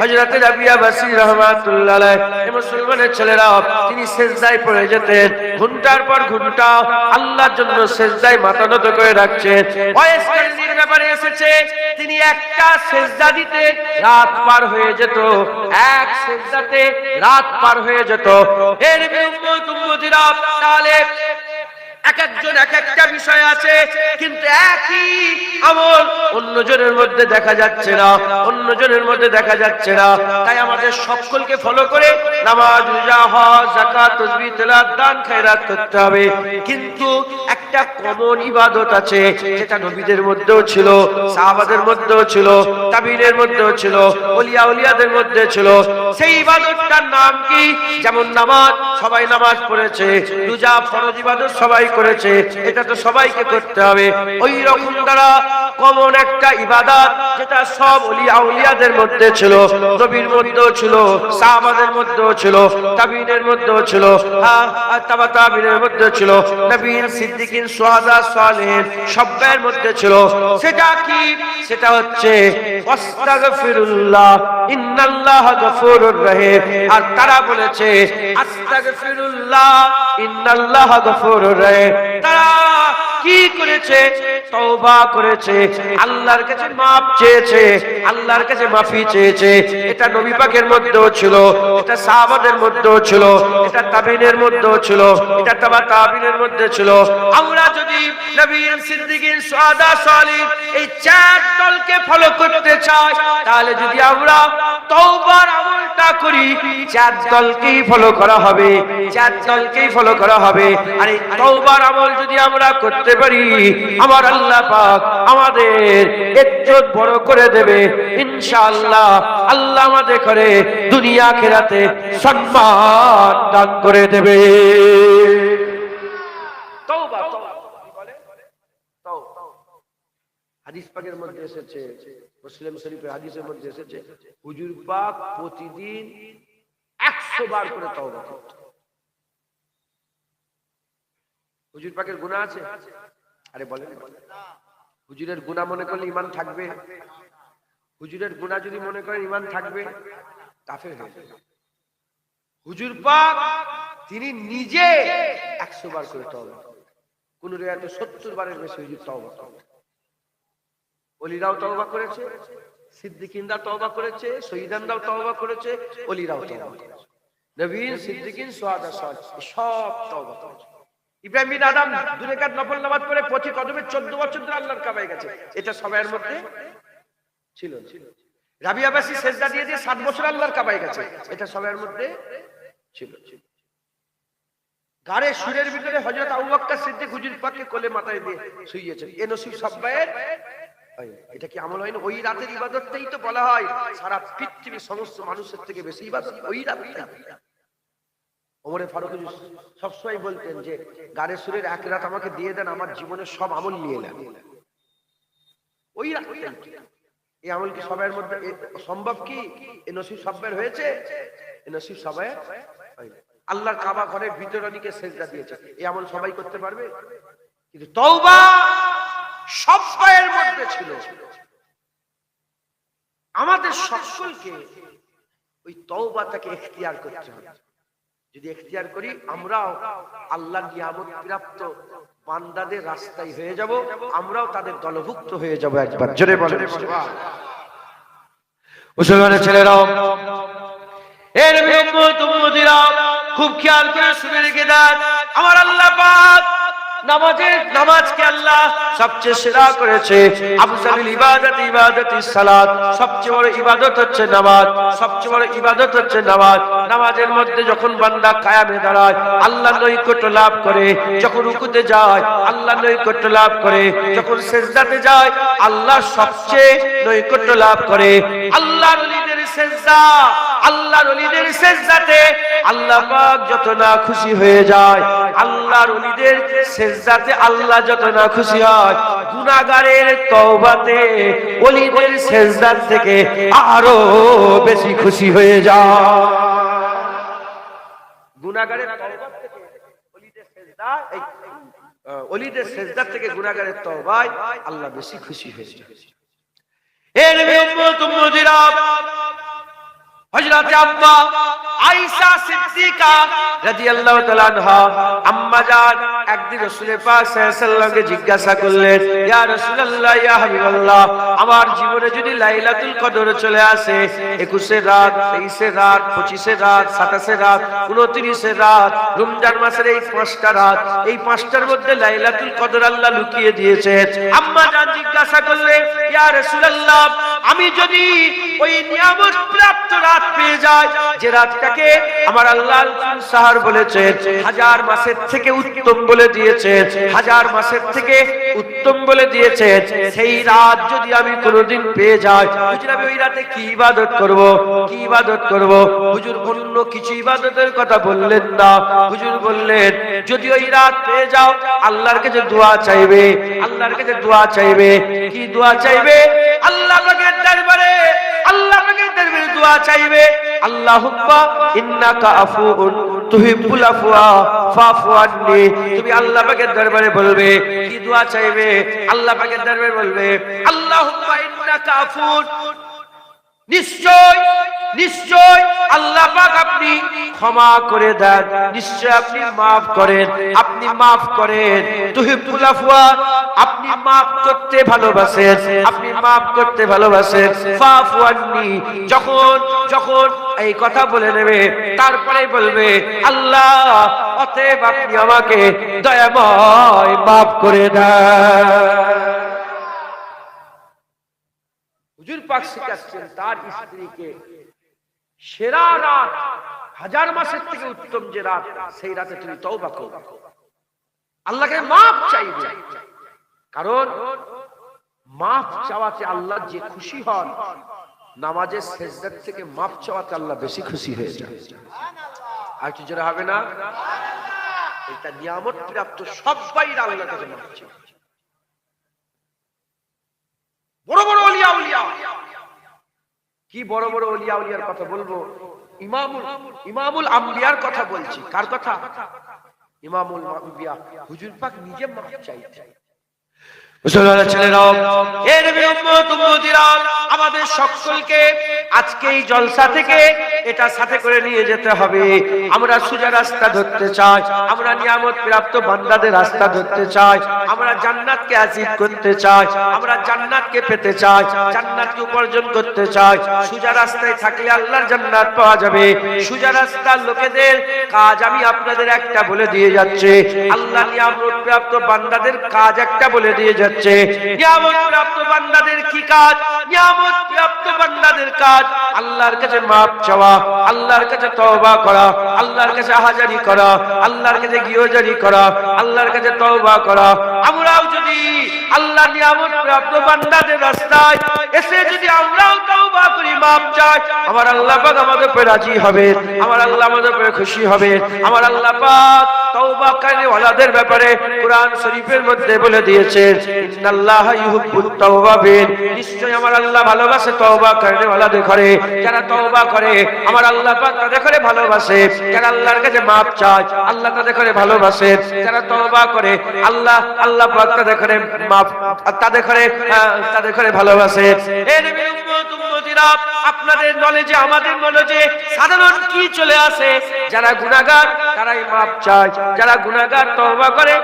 হযরতে রাবিয়া বাসরি রাহমাতুল্লাহ আলাইহি। মুসলমানের ছেলেরা তিনি সিজদায় পড়ে যেতেন, ঘন্টার পর ঘন্টা আল্লাহর জন্য সিজদায় মাথা নত করে রাখছেন। ওয়াইস কারণীর ব্যাপারে এসেছে তিনি একটা সিজদা দিতে রাত পার হয়ে যেত, এক সিজদাতে রাত পার হয়ে যেত। এর উম্মতিরা তাহলে এক একজন এক একটা বিষয় আছে, কিন্তু একই আমল অন্যজনের মধ্যে দেখা যাচ্ছে না, অন্যজনের মধ্যে দেখা যাচ্ছে না। তাই আমাদের সকলকে ফলো করে নামাজ, রোজা, হজ, যাকাত, তাসবিহ, তেলাওয়াত, দান, খায়রাত করতে হবে। কিন্তু একটা কমন ইবাদত আছে যেটা নবীদের মধ্যেও ছিল, সাহাবাদের মধ্যেও ছিল, তাবিঈনের মধ্যেও ছিল, ওলিয়া উলিয়াদের মধ্যে ছিল। সেই ইবাদতটার নাম কি? যেমন নামাজ, সবাই নামাজ পড়েছে, রোজা ফরজ ইবাদত সবাই করেছে, এটা তো সবাইকে করতে হবে। ওই রকম দ্বারা কমন একটা ইবাদত যেটা সব ওলিয়া উলিয়াদের মধ্যে ছিল, নবীর মধ্যেও ছিল, সাহাবাদের মধ্যেও ছিল, তাবিঈনের মধ্যেও ছিল, তাবা তাবিঈনের মধ্যেও ছিল, নবীর, সিদ্দিকিন, শুহাদা, সালেহিন সবের মধ্যে ছিল। সেটা কি? সেটা হচ্ছে আস্তাগফিরুল্লাহ ইন্নাল্লাহা গফুরুর রহিম। আর তারা বলেছে আস্তাগফিরুল্লাহ ইন্নাল্লাহা গফুরুর রহিম। তারা কি করেছে? তওবা করেছে, আল্লাহর কাছে মাফ চেয়েছে, আল্লাহর কাছে মাফি চেয়েছে। এটা নবী পাকের মধ্যেও ছিল, এটা সাহাবাদের মধ্যেও ছিল, এটা তাবিঈনের মধ্যেও ছিল, এটা তাবা তাবিঈনের মধ্যে ছিল। আমরা যদি নবী, সিদ্দিকিন, শুহাদা, সালেহিন এই চার দলকে ফলো করতে চাই, তাহলে যদি আমরা তওবার আমলটা করি, চার দলকেই ফলো করা হবে, চার দলকেই ফলো করা হবে। আর এই তওবার আমল যদি আমরা করতে পারি, আমার আল্লাহ পাক আমাদের ইজ্জত বড় করে দেবে ইনশাআল্লাহ। আল্লাহ আমাদের করে দুনিয়া আখিরাতে সম্মান দান করে দেবে। তওবা, কি বলে? তওবা। হাদিস পাকের মধ্যে এসেছে, মুসলিম শরীফের হাদিসের মধ্যে এসেছে, হুজুর পাক প্রতিদিন 100 বার করে তওবা করতেন। হুজুর পাকের গুনাহ আছে? আরে বলেন, হুজুরের গুনাহ মনে করলে ঈমান থাকবে? হুজুরের গুনাহ যদি মনে করেন ঈমান থাকবে, কাফের হয়ে যাবে। হুজুর পাক তিনি নিজে 100 বার করে তওবা, কোন রিওয়ায়েতে 70 বারের বেশি হুজুর তওবা করেন। ওলিরাও তওবা করেছে, সিদ্দিকিনরা তওবা করেছে, শহীদানরাও তওবা করেছে, ওলিরাও তওবা করেছে, নবী, সিদ্দিকিন, শুহাদা, সালেহিন সব তওবা করেছে। ইব্রাহিম বিন আদম 2 রাকাত নফল নামাজ পড়ে 25 কদমে 14 বছর ধরে আল্লাহর কাবায় গেছে, এটা সবার মধ্যে ছিল। রাবিয়া বাসী সিজদা দিয়ে 7 বছর আল্লাহর কাবায় গেছে, এটা সবার মধ্যে ছিল। গারে সুরের ভিতরে হযরত আবু বকর সিদ্দিক হুজুর পাককে কোলে মাথায় দিয়ে শুইয়েছেন, এ নসিব সবাইয়ের। এটা কি আমল হয় না? ওই রাতের ইবাদতটাই তো বলা হয় সারা পৃথিবীর সমস্ত মানুষের থেকে বেশি ইবাদত ওই রাতটাই। ওমর ফারুক সবসময় বলতেন যে গারে সুরের এক রাত আমাকে দিয়ে দেন, আমার জীবনের সব আমল নিয়ে নেন। ওই রাতটাই। এই আমল কি সবার মধ্যে সম্ভব? কি এ নসিব সবার হয়েছে? এ নসিব সবাই হয় না। আল্লাহর কাবা ঘরের ভিতরে অনেকে সিজদা দিয়েছে, এই আমল সবাই করতে পারবে? কিন্তু তওবা সবার মধ্যে ছিল। আমাদের সকলকে ওই তওবাটাকে ইখতিয়ার করতে হবে। যদি ইখতিয়ার করি, আমরাও আল্লাহর নিয়ামত প্রাপ্ত বান্দাদের রাস্তায় হয়ে যাব, আমরাও তাদের দলভুক্ত হয়ে যাব। একবার জোরে বলেন সুবহানাল্লাহ। মুসলমানের ছেলেরাও, এর উম্মতিরা খুব খেয়াল করে শুনে রেখে দেন, আমার আল্লাহ পাক নামাজকে আল্লাহ সবচেয়ে সেরা করেছে। আফজালুল ইবাদাতি ইবাদাতুস সালাত, সবচেয়ে বড় ইবাদত হচ্ছে নামাজ, সবচেয়ে বড় ইবাদত হচ্ছে নামাজ। নামাজের মধ্যে যখন বান্দা কায়ামে দাঁড়ায় আল্লাহর নৈকট্য লাভ করে, যখন রুকুতে যায় আল্লাহর নৈকট্য লাভ করে, যখন সিজদাতে যায় আল্লাহর সবচেয়ে নৈকট্য লাভ করে। আল্লাহর ওলিদের সিজদা, আল্লাহর ওলিদের সিজদাতে আল্লাহ পাক যত না খুশি হয়ে যায়, আল্লাহর ওলিদের সিজদাতে আল্লাহ যত না খুশি হয়, গুনাহগারের তওবাতে ওলিদের সিজদার থেকে আরো বেশি খুশি হয়ে যায়। গুনাহগারের তওবা থেকে ওলিদের সিজদা, এই ওলিদের সিজদার থেকে গুনাহগারের তওবায় আল্লাহ বেশি খুশি হয়ে যায়। এ নবী উম্মত উম্মতিরা, হযরত আম্মা আয়েশা সিদ্দিকা রাদিয়াল্লাহু তাআলা আনহা আম্মা জান একদিন রাসূল পাক সাল্লাল্লাহু আলাইহি ওয়াসাল্লামকে জিজ্ঞাসা করলেন, ইয়া রাসূলুল্লাহ, ইয়া হাবিবাল্লাহ, আমার জীবনে যদি লাইলাতুল কদর চলে আসে, 21 রাত, 23 রাত, 25 রাত, 27 রাত, 29 রাত, রমজান মাসের এই 5টা রাত, এই 5টার মধ্যে লাইলাতুল কদর আল্লাহ লুকিয়ে দিয়েছেন। আম্মা জান জিজ্ঞাসা করলেন, ইয়া রাসূলুল্লাহ, আমি যদি ওই নিয়ামত প্রাপ্ত রাত পেয়ে যাই, যে রাতটাকে আমার আল্লাহ সাহার বলেছেন, 1000 মাসের থেকে উত্তম বলে দিয়েছেন, 1000 মাসের থেকে উত্তম বলে দিয়েছেন, সেই রাত যদি আমি কোনোদিন পেয়ে যাই, হুজুর আমি ওই রাতে কি ইবাদত করব, কি ইবাদত করব? হুজুর অন্য কিছু ইবাদতের কথা বললেন না, হুজুর বললেন যদি ওই রাত পেয়ে যাও, আল্লাহর কাছে দোয়া চাইবে, আল্লাহর কাছে দোয়া চাইবে। কি দোয়া চাইবে? আল্লাহ পাকের দরবারে, আল্লাহ পাকের দরবারে দোয়া চাইবে, আল্লাহুম্মা ইন্নাকা আফুউন তুহিব্বুল আফওয়া ফাফু আন্নি। তুমি আল্লাহ পাকের দরবারে বলবে, কি দোয়া চাইবে? আল্লাহ পাকের দরবারে বলবে, আল্লাহুম্মা ইন্নাকা আফুউন, নিশ্চয় নিশ্চয় আল্লাহ পাক আপনি ক্ষমা করে দেন, নিশ্চয় আপনি maaf করেন, আপনি maaf করেন। তুহিব্বুল আফওয়া, আপনি maaf করতে ভালোবাসেন, আপনি maaf করতে ভালোবাসেন। ফাফু আন্নি, যখন যখন এই কথা বলে নেবে, তারপরে বলবে আল্লাহ অতএব আপনি আমাকে দয়াময় maaf করে দেন। হুজুর পাক শিখাচ্ছেন তার স্ত্রীকে সেরা রাত, 1000 মাসের থেকে উত্তম যে রাত, সেই রাতে তুমি তওবা করো, আল্লাহকে maaf চাইবে। কারণ maaf চাওয়াতে আল্লাহ যে খুশি হন, নামাজের সেজদা থেকে maaf চাওয়াতে আল্লাহ বেশি খুশি হয়ে যায়। আর কি জোরে হবে না? এটা নিয়ামত প্রাপ্ত সবাই আল্লাহর কাছে maaf চায়। বড় বড় ওলিয়া উলিয়া, কি বড় বড় ওলিয়া উলিয়ার কথা বলবো, ইমামুল আম্বিয়ার কথা বলছি। কার কথা? ইমামুল আম্বিয়া হুজুর পাক নিজে maaf চাইতেন। মুসলমান ছেলেরা, এ নবী উম্মত উম্মতিরা, আমাদের সকলকে আজকে এই জলসা থেকে এটা সাথে করে নিয়ে যেতে হবে। আমরা সোজা রাস্তা ধরতে চাই, আমরা নিয়ামত প্রাপ্ত বান্দাদের রাস্তা ধরতে চাই, আমরা জান্নাতকে হাসিল করতে চাই, আমরা জান্নাতকে পেতে চাই, জান্নাতকে উপার্জন করতে চাই। সোজা রাস্তায় থাকলে আল্লাহর জান্নাত পাওয়া যাবে। সোজা রাস্তার লোকেদের কাজ আমি আপনাদের একটা বলে দিয়ে যাচ্ছে, আল্লাহ নিয়ামত প্রাপ্ত বান্দাদের কাজ একটা বলে দিয়ে যাচ্ছে। নিয়ামত প্রাপ্ত বান্দাদের কি কাজ? নিয়ামত প্রাপ্ত বান্দাদের কাজ আল্লাহর কাছে maaf চাওয়া, আল্লাহর কাছে তওবা করা, আল্লাহর কাছে হাজারি করা, আল্লাহর কাছে গিয়োজারি করা, আল্লাহর কাছে তওবা করা। আমরাও যদি আল্লাহ নিয়ামত প্রাপ্ত বান্দাদের রাস্তায় এসে যদি আমরাও তওবা করি, maaf চাই, আমার আল্লাহ পাক আমাদের উপরে রাজি হবে, আমার আল্লাহ আমাদের উপরে খুশি হবে। আমার আল্লাহ পাক তওবাকারী ওয়ালাদের ব্যাপারে কোরআন শরীফের মধ্যে বলে দিয়েছেন, ইন্নাল্লাহা ইউহিব্বুত তাওয়াবিন, নিশ্চয় আমার আল্লাহ ভালোবাসে তওবাকারী ওয়ালাদের ঘরে। যারা তওবা করে আমার আল্লাহ পাক তাদের করে ভালোবাসে, যারা আল্লাহর কাছে maaf চায় আল্লাহ তাদের করে ভালোবাসে, যারা তওবা করে আল্লাহ পাক তাদের করে maaf, তাদের করে ভালোবাসে। এ নবী উম্মত উম্মতিরা, আপনাদের নলেজে আমাদের নলেজে সাধারণ কি চলে আসে, যারা গুনাহগার তারাই maaf চায়, যারা গুনাহগার তওবা করে,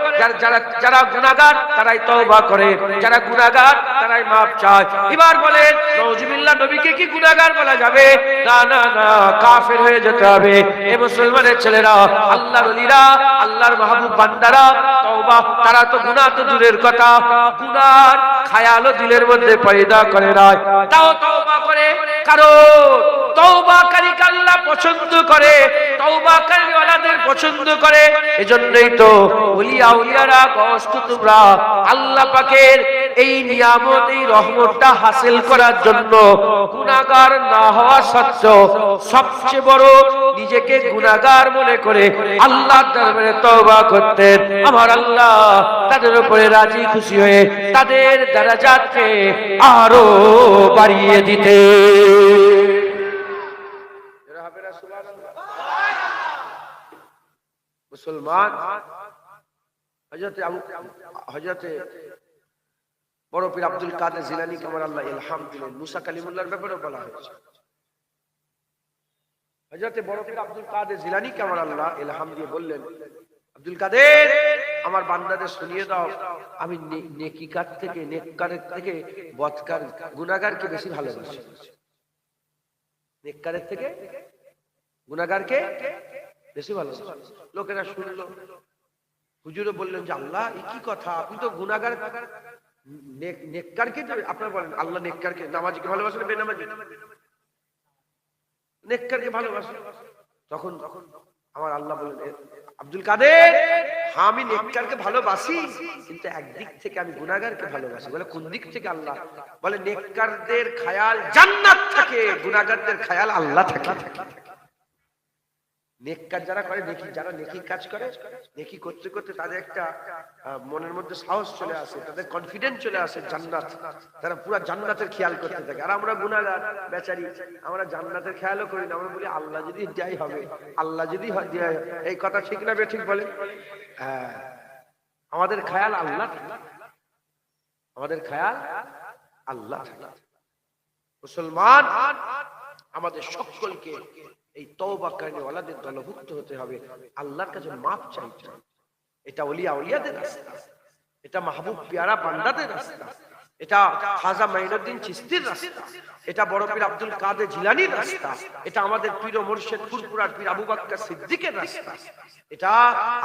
যারা গুনাহগার তারাই তওবা করে, যারা গুনাহগার তারাই maaf চায়। এবার বলেন নাউজুবিল্লাহ, নবীকে কি গুনাহগার বলা যাবে? না না না, কাফের হয়ে যেতে হবে। এ মুসলমানের ছেলেরা, আল্লাহর ওলিরা, আল্লাহর মাহবুব বান্দারা তওবা, তারা তো গুনাহ তো দূরের কথা, গুনাহর খায়ালও দিলের মধ্যে পয়দা করে না, তাও তওবা করে। কারণ তওবাকারীকে আল্লাহ পছন্দ করে, তওবাকারী ওয়ালাদের পছন্দ করে। এজন্যই তো ওলিয়া উলিয়ারা কষ্ট, তোমরা আল্লাহ পাকের এই নিয়ামত, এই রহমতটা হাসিল করার জন্য গুনাহগার না হওয়া সত্ত্বেও সবচেয়ে বড় নিজেকে গুনাহগার মনে করে আল্লাহর দরবারে তওবা করতেন। আমার আল্লাহ তাদের উপরে রাজি খুশি হয়ে তাদের দরজাতকে আরো বাড়িয়ে দিতে। মুসলমান, হযরতে বড় পীর আব্দুল কাদের জিলানী কামার আল্লাহ ইলহাম দিলেন। মুসা কালিমুল্লাহর ব্যাপারে বলা হয়েছে। হযরতে বড় পীর আব্দুল কাদের জিলানী কামার আল্লাহ ইলহাম দিয়ে বললেন, আব্দুল কাদের, আমার বান্দাদের শুনিয়ে দাও, আমি নেকিকার থেকে, নেককারের থেকে বদকার গুনাহগারকে বেশি ভালোবাসি। নেককারের থেকে গুনাহগারকে বেশি ভালোবাসি। লোকেরা শুনলো, হুজুরও বললেন যে আল্লাহ এই কি কথা, আপনি তো গুনাহগার, নেককারকে আপনারা বলেন আল্লাহ নেককারকে, নামাজীকে ভালোবাসেন, বেনামাজি নেককারকে ভালোবাসেন। তখন আমার আল্লাহ বলেন, আব্দুল কাদের, হ্যাঁ আমি নেককারকে ভালোবাসি, কিন্তু একদিক থেকে আমি গুনাহগারকে ভালোবাসি। বলে কোন দিক থেকে? আল্লাহ বলে নেককারদের খেয়াল জান্নাত থাকে, গুনাহগারদের খেয়াল আল্লাহ থাকে। নেক কাজ যারা করে, নেকি যারা নেকি কাজ করে, নেকি করতে করতে তাদের একটা মনের মধ্যে সাহস চলে আসে, তাদের কনফিডেন্স চলে আসে জান্নাত, তারা পুরো জান্নাতের খেয়াল করতে থাকে। আর আমরা গুনাহগার বেচারি, আমরা জান্নাতের খেয়ালও করি না, আমরা বলি আল্লাহ যদি দেয় হবে, আল্লাহ যদি দেয়। এই কথা ঠিক না ঠিক বলে? হ্যাঁ, আমাদের খেয়াল আল্লাহ, আমাদের খেয়াল আল্লাহ। মুসলমান আমাদের সকলকে এই তওবাকারী ওয়ালাদের দলভুক্ত হতে হবে, আল্লাহর কাছে মাফ চাইতে হবে। এটা ওলিয়া ওলিয়াদের রাস্তা, এটা মাহবুব পেয়ারা বান্দাদের রাস্তা, এটা খাজা মাইনুদ্দিন চিশতির রাস্তা, এটা বড় পীর আব্দুল কাদের জিলানীর রাস্তা, এটা আমাদের পীর ও মুর্শিদ ফুরফুরার পীর আবু বকর সিদ্দিকের রাস্তা, এটা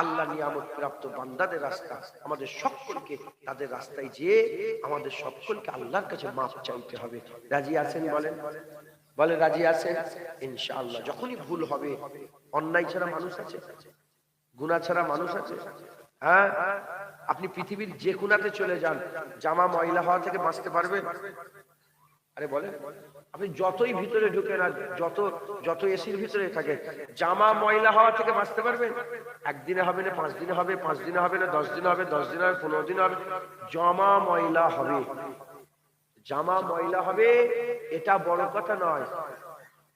আল্লাহ নিয়ামত প্রাপ্ত বান্দাদের রাস্তা। আমাদের সকলকে তাদের রাস্তায় যেয়ে আমাদের সকলকে আল্লাহর কাছে মাফ চাইতে হবে। রাজি আছেন? বলেন বলে রাজি আছেন? ইনশাআল্লাহ। যখনই ভুল হবে, অন্যায় ছাড়া মানুষ আছে? গুনাহ ছাড়া মানুষ আছে? হ্যাঁ, আপনি পৃথিবীর যে কোনাতে চলে যান, জামা ময়লা হওয়া থেকে বাঁচতে পারবেন? আরে বলে, আপনি যতই ভিতরে ঢুকে না, যত এসির ভিতরে থাকে, জামা ময়লা হওয়া থেকে বাঁচতে পারবেন? একদিনে হবে না, 5 দিনে হবে, 5 দিনে হবে না, 10 দিনে হবে, 10 দিনে হবে, 15 দিনে হবে, জামা ময়লা হবে। জামা ময়লা হবে এটা বড় কথা নয়,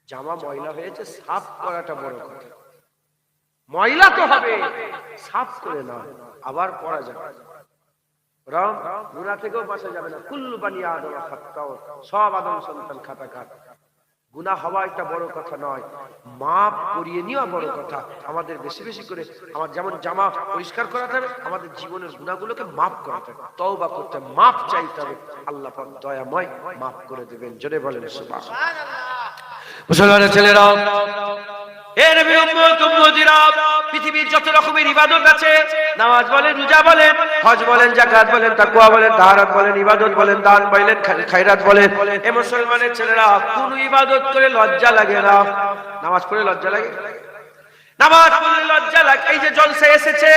জামা ময়লা হয়েছে সাফ করাটা বড় কথা। ময়লা তো হবে, সাফ করে না আবার পরা যাবে। গুনাহ থেকেও বাঁচা যাবে না। কুল্লু বানি আদম খাত্তাও, সব আদম সন্তান খাতাকার। গুনাহ হওয়া একটা বড় কথা নয়, মাপ করিয়ে নেওয়া বড় কথা। আমাদের বেশি বেশি করে, আমার যেমন জামা পরিষ্কার করাতে হবে, আমাদের জীবনের গুনাহগুলোকে মাপ করাতে হবে, তওবা করতে হবে, মাপ চাইতে হবে। আল্লাহ পাক দয়াময় মাপ করে দেবেন। জোরে বলেন সুবহানাল্লাহ। মুসলমানের ছেলেরা, হে নবীর উম্মত উম্মতিরা, পৃথিবীর যত রকমের ইবাদত আছে, নামাজ বলেন, রোজা বলেন, হজ বলেন, যাকাত বলেন, তাকওয়া বলেন, তাহারাত বলেন, ইবাদত বলেন, দান বলেন, খায়রাত বলেন, এ মুসলমানের ছেলেরা কোন ইবাদত করে লজ্জা লাগে না? নামাজ পড়ে লজ্জা লাগে? নামাজ পড়লে লজ্জা লাগে? এই যে জলসায় এসেছে,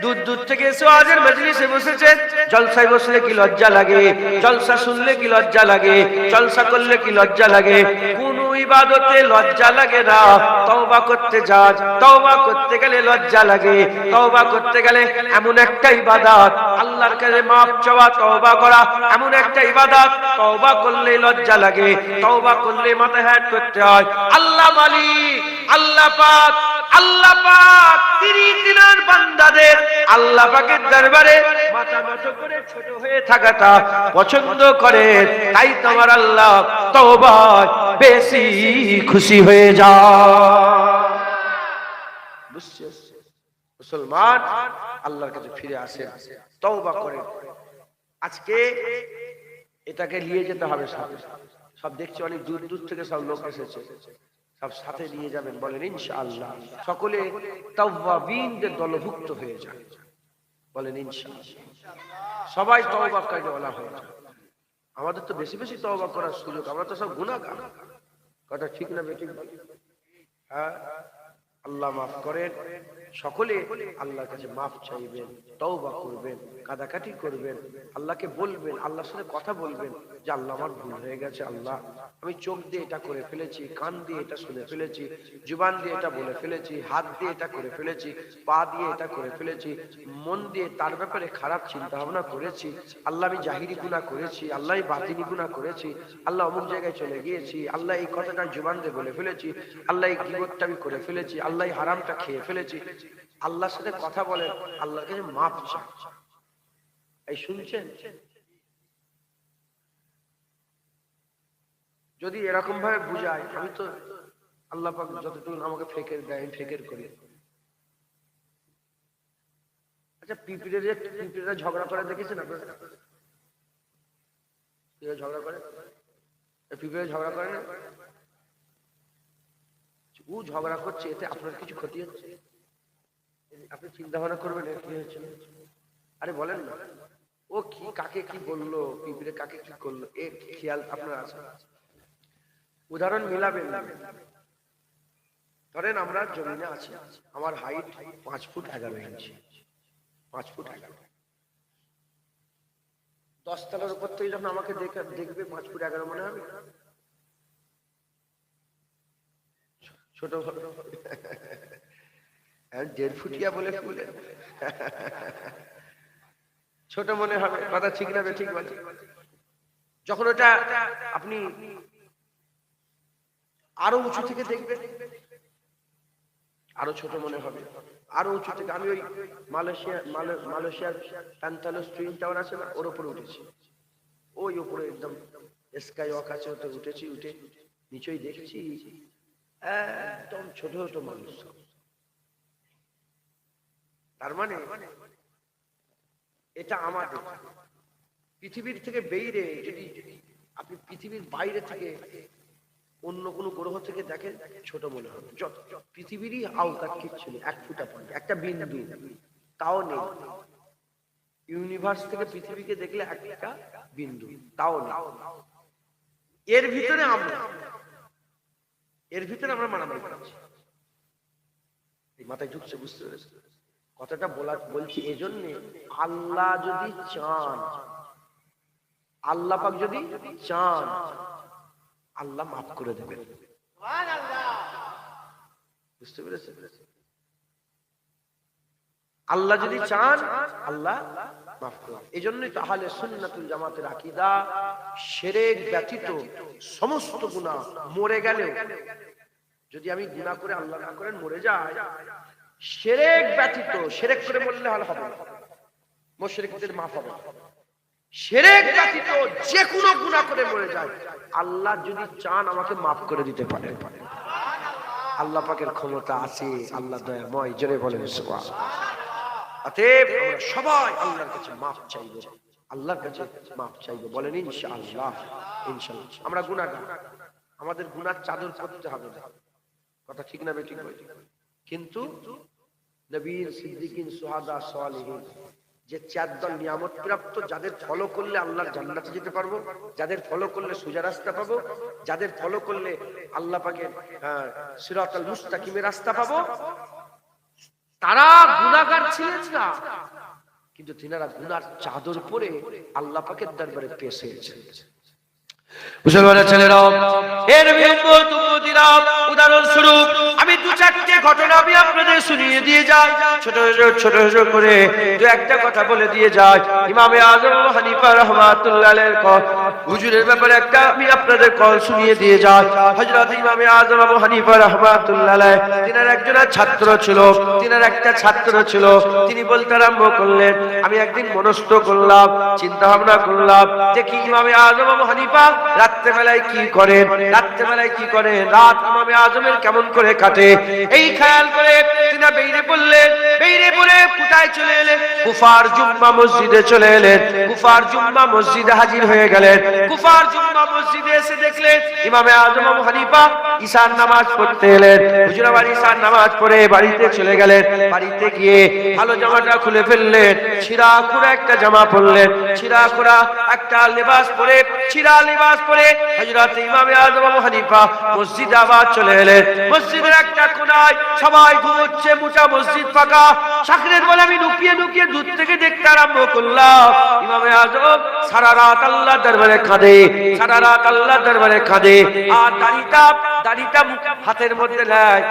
দূর দূর থেকে এসে ওয়াজের মজলিসে বসেছে, জলসায় বসলে কি লজ্জা লাগে? জলসা শুনলে কি লজ্জা লাগে? জলসা করলে কি লজ্জা লাগে? কোন ইবাদতে লজ্জা লাগে না। তওবা করতে যান, তওবা করতে গেলে লজ্জা লাগে। তওবা করতে গেলে এমন একটা ইবাদত, আল্লাহর কাছে মাফ চাওয়া, তওবা করা এমন একটা ইবাদত, তওবা করলে লজ্জা লাগে, তওবা করলে মাথা হেট করতে হয়। আল্লাহ মালিক, আল্লাহ পাক, আল্লাহ পাক তিনি দিনের বান্দাদের আল্লাহ পাকের দরবারে মাথা নত করে ছোট হয়ে থাকাটা পছন্দ করে। তাই তোমার আল্লাহ তওবায় বেশি খুশি হয়ে যায়। বুঝছিস? মুসলমান আল্লাহর কাছে ফিরে আসে, তওবা করে। আজকে এটাকে নিয়ে যেতে হবে সাথে। সব দেখছি অনেক দূর দূর থেকে সব লোক এসেছে, সব সাথে নিয়ে যাবেন। বলেন ইনশাআল্লাহ সকলে তাওয়াবিনদের দলভুক্ত হয়ে যায়। বলেন ইনশাআল্লাহ সবাই তওবাকারী ওয়ালা হয়ে যায়। আমাদের তো বেশি বেশি তওবা করার সুযোগ, আমরা তো সব গুনাহগার। কথা ঠিক না বেঠিক? হ্যাঁ, আল্লাহ মাফ করেন। সকলে আল্লাহর কাছে মাফ চাইবেন, তওবা করবেন, কাঁদাকাটি করবেন, আল্লাহকে বলবেন, আল্লাহর সাথে কথা বলবেন যে আল্লাহ আমার ভুল হয়ে গেছে, আল্লাহ আমি চোখ দিয়ে এটা করে ফেলেছি, কান দিয়ে এটা শুনে ফেলেছি, জুবান দিয়ে এটা বলে ফেলেছি, হাত দিয়ে এটা করে ফেলেছি, পা দিয়ে এটা করে ফেলেছি, মন দিয়ে তার ব্যাপারে খারাপ চিন্তা ভাবনা করেছি, আল্লাহ আমি জাহিরি গুনাহ করেছি, আল্লাহ বাতিনি গুনাহ করেছি, আল্লাহ অমুক জায়গায় চলে গিয়েছি, আল্লাহ এই কথাটা জুবান দিয়ে বলে ফেলেছি, আল্লাহ এই গীবতটা আমি করে ফেলেছি, আল্লাহ হারামটা খেয়ে ফেলেছি। আল্লাহর সাথে কথা বলেন, আল্লাহর কাছে মাফ চান। এই শুনছেন? যদি এরকম ভাবে বুঝায়, আমি তো আল্লাহ পাক যতটুকু আমাকে ফেকের দেয় আমি ফেকের করি। আচ্ছা, পিঁপড়েরা ঝগড়া করে দেখেছেন আপনারা? ঝগড়া করে, পিঁপড়ে ঝগড়া করে না? ও ঝগড়া করছে, এতে আপনার কিছু ক্ষতি হচ্ছে? আপনি চিন্তা ভাবনা করবেন কি হচ্ছে। আরে বলেন না, ও কি কাকে কি বললো, পিঁপড়ে কাকে কি করলো, এর খেয়াল আপনার আছে? উদাহরণ মিলাবেন না। ধরেন আমরা জমিনে আছি, আমার হাইট 5 ফুট 11 ইঞ্চি, 5 ফুট 11। 10 তলার উপর থেকে যখন আমাকে দেখবে 5 ফুট 11 মনে হবে? ছোট 1.5 ফুটিয়া বলে ফুলে ছোট মনে হবে। কথা ঠিক না? ঠিক বলে। যখন ওটা আপনি আরো উঁচু থেকে দেখবেন আরো ছোট মনে হবে, আরো উঁচু থেকে। আমি ওই মালয়েশিয়ার প্যান্টালোস টুইন টাওয়ার আছে না, ওর উপরে উঠেছি। ওই উপরে একদম স্কাই ওয়াক আছে, ওতে উঠেছি। উঠে নিচেই দেখছি একদম ছোট ছোট মানুষ। তার মানে এটা আমাদের পৃথিবীর থেকে বাইরে, যদি আপনি পৃথিবীর বাইরে থেকে অন্য কোন গ্রহ থেকে দেখেন ছোট মনে হবে। পৃথিবীরই আওতার কিচ্ছু নেই, 1 ফুটা পর্যন্ত একটা বিন্দু তাও নেই। ইউনিভার্স থেকে পৃথিবীকে দেখলে একটা বিন্দু তাও নেই। এর ভিতরে আমরা মারামারি করছি। মাথায় ঢুকছে? বুঝতে পেরেছি কথাটা বলছি এজন্য। আল্লাহ যদি চান, আল্লাহ পাক যদি চান, আল্লাহ মাফ করে দেবেন। বুঝতে পেরেছেন? আল্লাহ যদি চান, আল্লাহ মাফ করে। এই জন্যই তো আহলে সুন্নাতুল জামাতের আকীদা, শিরক ব্যতীত সমস্ত গুনাহ মরে গেলেও, যদি আমি গুনাহ করে আল্লাহ না করেন মরে যায়, শিরক ব্যতীত, শিরক করে বললে হল হবে না, মুশরিকদের মাফ হবে। শিরক ব্যতীত যে কোনো গুনাহ করে মরে যায়, আল্লাহ যদি চান আমাকে মাফ করে দিতে পারেন। আল্লাহ পাকের ক্ষমতা আছে, আল্লাহ দয়াময়। জোরে বলেন সুবহানাল্লাহ। অতএব আমরা সবাই আল্লাহর কাছে মাফ চাইব, আল্লাহর কাছে মাফ চাইব। বলেন ইনশাআল্লাহ। ইনশাআল্লাহ। আমরা গুনাহগার, আমাদের গুনার চাদর পরতে হবে না। কথা ঠিক না বেঠিক? কিন্তু নবীর, সিদ্দিকিন, সুহাদা, সালেহিন যে 4 দল নিয়ামত প্রাপ্ত, যাদের ফলো করলে আল্লাহর জান্নাতে যেতে পারবো, যাদের ফলো করলে সোজা রাস্তা পাবো, যাদের ফলো করলে আল্লাহ পাকের সিরাতাল মুস্তাকিমের রাস্তা পাবো, তারা গুনাহগার ছিলেন না, কিন্তু তিনারা গুনার চাদর পরে আল্লাহ পাকের দরবারে পেশ হয়েছেন। মুসলমানের ছেলেরা, এর উদাহরণস্বরূপ আমি 2-4টে ঘটনা আমি আপনাদের শুনিয়ে দিয়ে যাই, ছোট ছোট করে 2-1টা কথা বলে দিয়ে যাই। ইমামে আযম আবু হানিফা রাহমাতুল্লাহ আলাইহির হুজুরের ব্যাপারে একটা আমি আপনাদের কল শুনিয়ে দিয়ে যাই। হযরত ইমামে আযম আবু হানিফা রাহমাতুল্লাহ আলাইহি, তিনার একজন ছাত্র ছিল, তিনার একটা ছাত্র ছিল। তিনি বলতে আরম্ভ করলেন, আমি একদিন মনস্থ করলাম, চিন্তা ভাবনা করলাম, দেখি ইমামে আযম আবু হানিফা রাত্রেবেলায় কি করেন, রাত্রেবেলায় কি করেন, রাত ইমামে আযমের কেমন করে কাটে। এই খেয়াল করে তিনি বেরিয়ে পড়লেন। বেরিয়ে পড়ে কোথায় চলে এলেন? কুফার জুম্মা মসজিদে চলে এলেন। কুফার জুম্মা মসজিদে হাজির হয়ে গেলেন। কুফার জুম্মা মসজিদে এসে দেখলেন ইমামে আযম আবু হানিফা ঈশার নামাজ পড়তে এলেন। হুজুর আবার ঈশার নামাজ পড়ে বাড়িতে চলে গেলেন। বাড়িতে গিয়ে ভালো জামাটা খুলে ফেললেন, ছিঁড়া খোড়া একটা জামা পরলেন, ছিঁড়া খোড়া একটা লেবাস পরে, ছিঁড়া লেবাস পরে হযরত ইমামে আযম আবু হানিফা মসজিদে আবার চলে এলেন। মসজিদের একটা কোণায় সবাই ঘুমোচ্ছে, মোটা মসজিদ ফাঁকা। শাকরের বলে আমি লুকিয়ে লুকিয়ে দূর থেকে দেখতে আরম্ভ করলাম, ইমামে আযম সারা রাত আল্লাহর দরবারে কাঁদে, সারা রাত আল্লাহর দরবারে কাঁদে। আর দাড়িটা হাতের মধ্যে নেয়,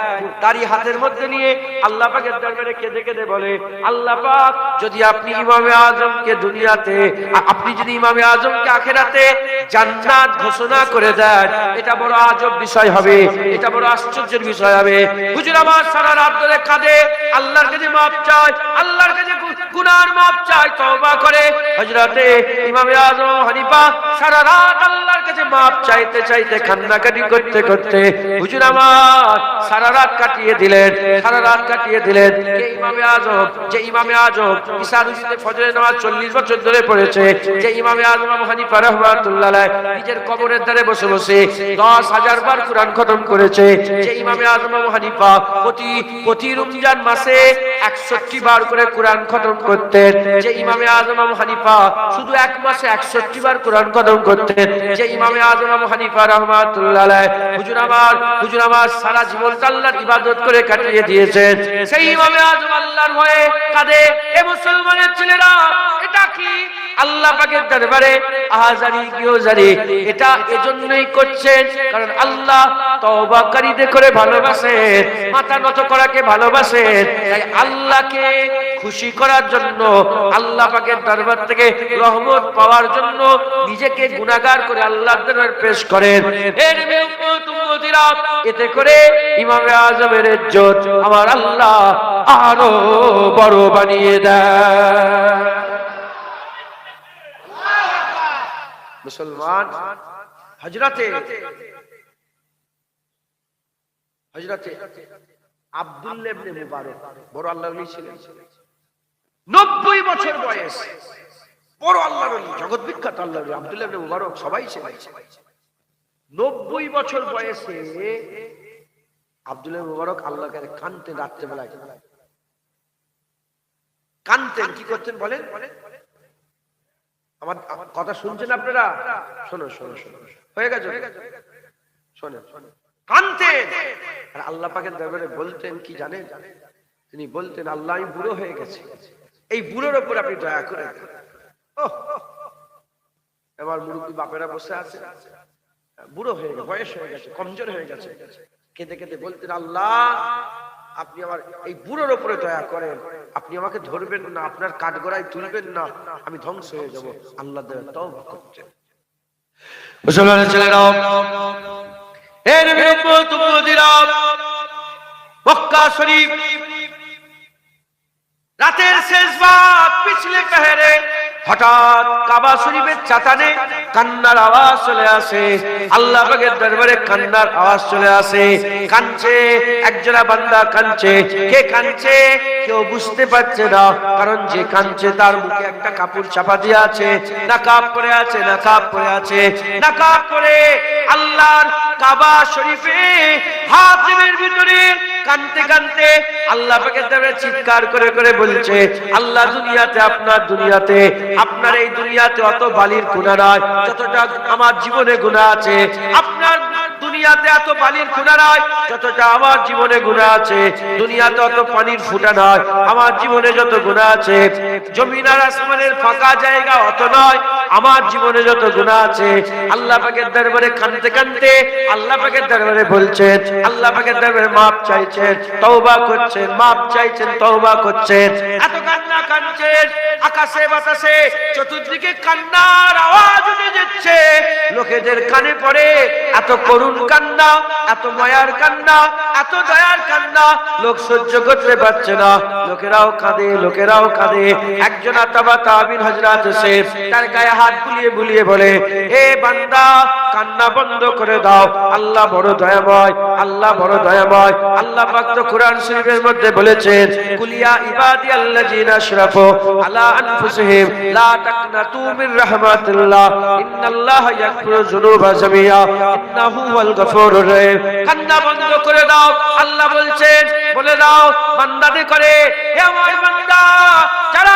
দাড়ি হাতের মধ্যে নিয়ে আল্লাহ পাকের দরবারে কেঁদে কেঁদে বলে, আল্লাহ পাক যদি আপনি ইমামে আযমকে দুনিয়াতে, আপনি যদি ইমামে ইমামে আজমকে আখিরাতে জান্নাত ঘোষণা করে দেন, এটা বড় আজব বিষয় হবে, এটা বড় আশ্চর্যের বিষয় হবে। হুজুর আমার সারা রাত ধরে কাঁদে, আল্লাহর কাছে মাপ চায়, আল্লাহর কাছে গুনার মাপ চায়, তওবা করে। হযরতে ইমামে আজম হানিফা সারা রাত আল্লাহর কাছে মাপ চাইতে চাইতে কান্নাকাটি করতে করতে হুজুর আমার সারা রাত কাটিয়ে দিলেন, সারা রাত কাটিয়ে দিলেন। কে ইমামে আজম? যে ইমামে আজম ঈশা রুজিতে ফজরের নামাজ 40 বছর ধরে পড়েছে, যে ইমামে আজম আবু হানিফা রাহমাতুল্লাহ আলাইহি নিজের কবরের ধারে বসে বসে 10,000 বার কুরআন খতম করেছে, যে ইমামে আজম আবু হানিফা প্রতি রমজান মাসে 61 বার করে কুরআন খতম করতেন, যে ইমামে আজম আবু হানিফা শুধু এক মাসে 61 বার কুরআন খতম করতেন, যে ইমামে আজম আবু হানিফা রাহমাতুল্লাহ আলাইহি হুজুর আমার সারা জীবন আল্লাহর ইবাদত করে কাটিয়ে দিয়েছেন। সেই ইমামে আজম আল্লাহর ভয়ে কাঁদে। এ মুসলমানের ছেলেরা, এটা কি আল্লাহ পাকের দরবারে আহাজারি গিয়োজারি? এটা এজন্যই করছেন কারণ আল্লাহ তওবাকারীদের করে ভালোবাসেন, মাথা নত করাকে ভালোবাসেন। তাই আল্লাহকে খুশি করার জন্য, আল্লাহ পাকের দরবার থেকে রহমত পাওয়ার জন্য নিজেকে গুনাহগার করে আল্লাহর দরবারে পেশ করেন। এতে করে ইমামে আজমের ইজ্জত আমার আল্লাহ আরো বড় বানিয়ে দেয়। মুসলমান হযরতে আব্দুল্লাহ ইবনে মুবারক বড় আল্লাহর ওলি ছিলেন। 90 বছর বয়স, বড় আল্লাহর ওলি, জগৎ বিখ্যাত আল্লাহর ওলি আব্দুল্লাহ ইবনে মুবারক সবাই ছিলেন। 90 বছর বয়সে আব্দুল্লাহ মুবারক আল্লাহর কাছে কাঁদতেন, রাত্রে বেলায় কাঁদতেন। কি করতেন বলেন? আমার কথা শুনছেন আপনারা? শোনো শোনো শোনো, হয়ে গেছে, শোনেন। কাঁদতেন আর আল্লাহ পাকের দরবারে বলতেন কি জানেন? তিনি বলতেন, আল্লাহ আমি বুড়ো হয়ে গেছি, এই বুড়োর উপর আপনি দয়া করে। আমার মুরব্বী বাপেরা বসে আছে, বুড়ো হয়ে গেছে, বয়স হয়ে গেছে, কমজোর হয়ে গেছে, কেঁদে কেঁদে বলতেন, আল্লাহ আপনি আমার এই বুড়োর উপরে দয়া করেন, আপনি আমাকে ধরবেন না, আপনার কাঠগড়ায় তুলবেন না, আমি ধ্বংস হয়ে যাব। আল্লাহ তওবা করতেন। মুসলমানের ছেলেরা, হে নবীর উম্মত উম্মতিরা, মক্কা শরীফ রাতের শেষ ভাগ পিছলে পেহেরে হঠাৎ কাবা শরীফের চাতানে কান্নার আওয়াজ চলে আসে। আল্লাহ পাকের দরবারে কান্নার আওয়াজ চলে আসে। কাঁদছে একজনা বান্দা, কাঁদছে। কে কাঁদছে কেউ বুঝতে পারছে না, কারণ যে কাঁদছে তার মুখে একটা কাপড় চাপা দিয়ে আছে, নাকাব পরে আছে, নাকাব পরে আছে, নাকাব পরে আল্লাহর কাবা শরীফে হাতিমের ভিতরে কাঁদতে কাঁদতে আল্লাহ পাকের দরবারে চিৎকার করে করে বলছে, আল্লাহ দুনিয়াতে আপনার এই দুনিয়াতে অত বালির গুনাহ নাই যতটা আমার জীবনে গুনাহ আছে। আপনার দুনিয়াতে এত বালির গুনাহ নাই যতটা আমার জীবনে গুনাহ আছে। দুনিয়াতে অত পানির ফুটা নাই আমার জীবনে যত গুনাহ আছে। জমিন আর আসমানের ফাঁকা জায়গা অত নয় আমার জীবনে যত গুনাহ আছে। আল্লাহ পাকের দরবারে কাঁদতে কাঁদতে আল্লাহ পাকের দরবারে বলছেন, আল্লাহ পাকের দরবারে মাপ চাইছেন, তওবা করছেন, মাপ চাইছেন, তওবা করছেন। এত কান্না কাঁদছেন, আকাশে বাতাসে চতুর্দিকে কান্নার আওয়াজ উঠে যাচ্ছে, লোকেদের কানে পড়ে। এত করুণ কান্না, এত মায়ার কান্না, এত দয়ার কান্না লোক সহ্য করতে পারছে না। লোকেরাও কাঁদে, লোকেরাও কাঁদে। একজন তাবিন হযরত এসে তার গায়ে হাত বুলিয়ে বুলিয়ে বলে, হে বান্দা কান্না বন্ধ করে দাও, আল্লাহ বড় দয়াময়, আল্লাহ বড় দয়াময়। আল্লাহ পাক তো কোরআন শরীফের মধ্যে বলেছেন, কুলিয়া ইবাদিয়াল্লাযিনা আশরাফু আলা আনফুসিহিম লা তাকনাতু মির রাহমাতিল্লাহ ইন্নাল্লাহা ইয়াগফিরু যুনুবা জামিআ ইন্নাহু হুয়াল গফুরুর রহিম। কান্না বন্ধ করে দাও, আল্লাহ বলছেন, বলে দাও বান্দাদের করে, হে আমার বান্দা যারা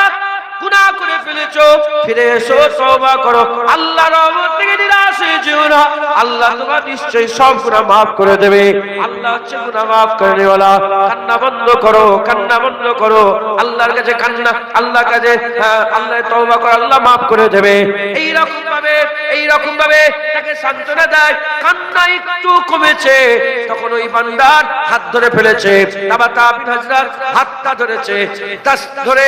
গুনাহ করে ফেলেছো ফিরে এসো, তওবা করো, আল্লাহর রহমত থেকে নিরাশ হয়ে যেও না। আল্লাহ তোমার নিশ্চয়ই সব গুনাহ maaf করে দেবে। আল্লাহ হচ্ছে গুনাহ maaf করনে ওয়ালা। কান্না বন্ধ করো, কান্না বন্ধ করো, আল্লাহর কাছে কান্না, আল্লাহর কাছে আল্লাহ তওবা করো, আল্লাহ maaf করে দেবে। এই রকম ভাবে তাকে সান্ত্বনা দেয়। কান্না একটু কমেছে, তখন ওই বান্দার হাত ধরে ফেলেছে। তাবিন হযরত হাতটা ধরেছে, ধরে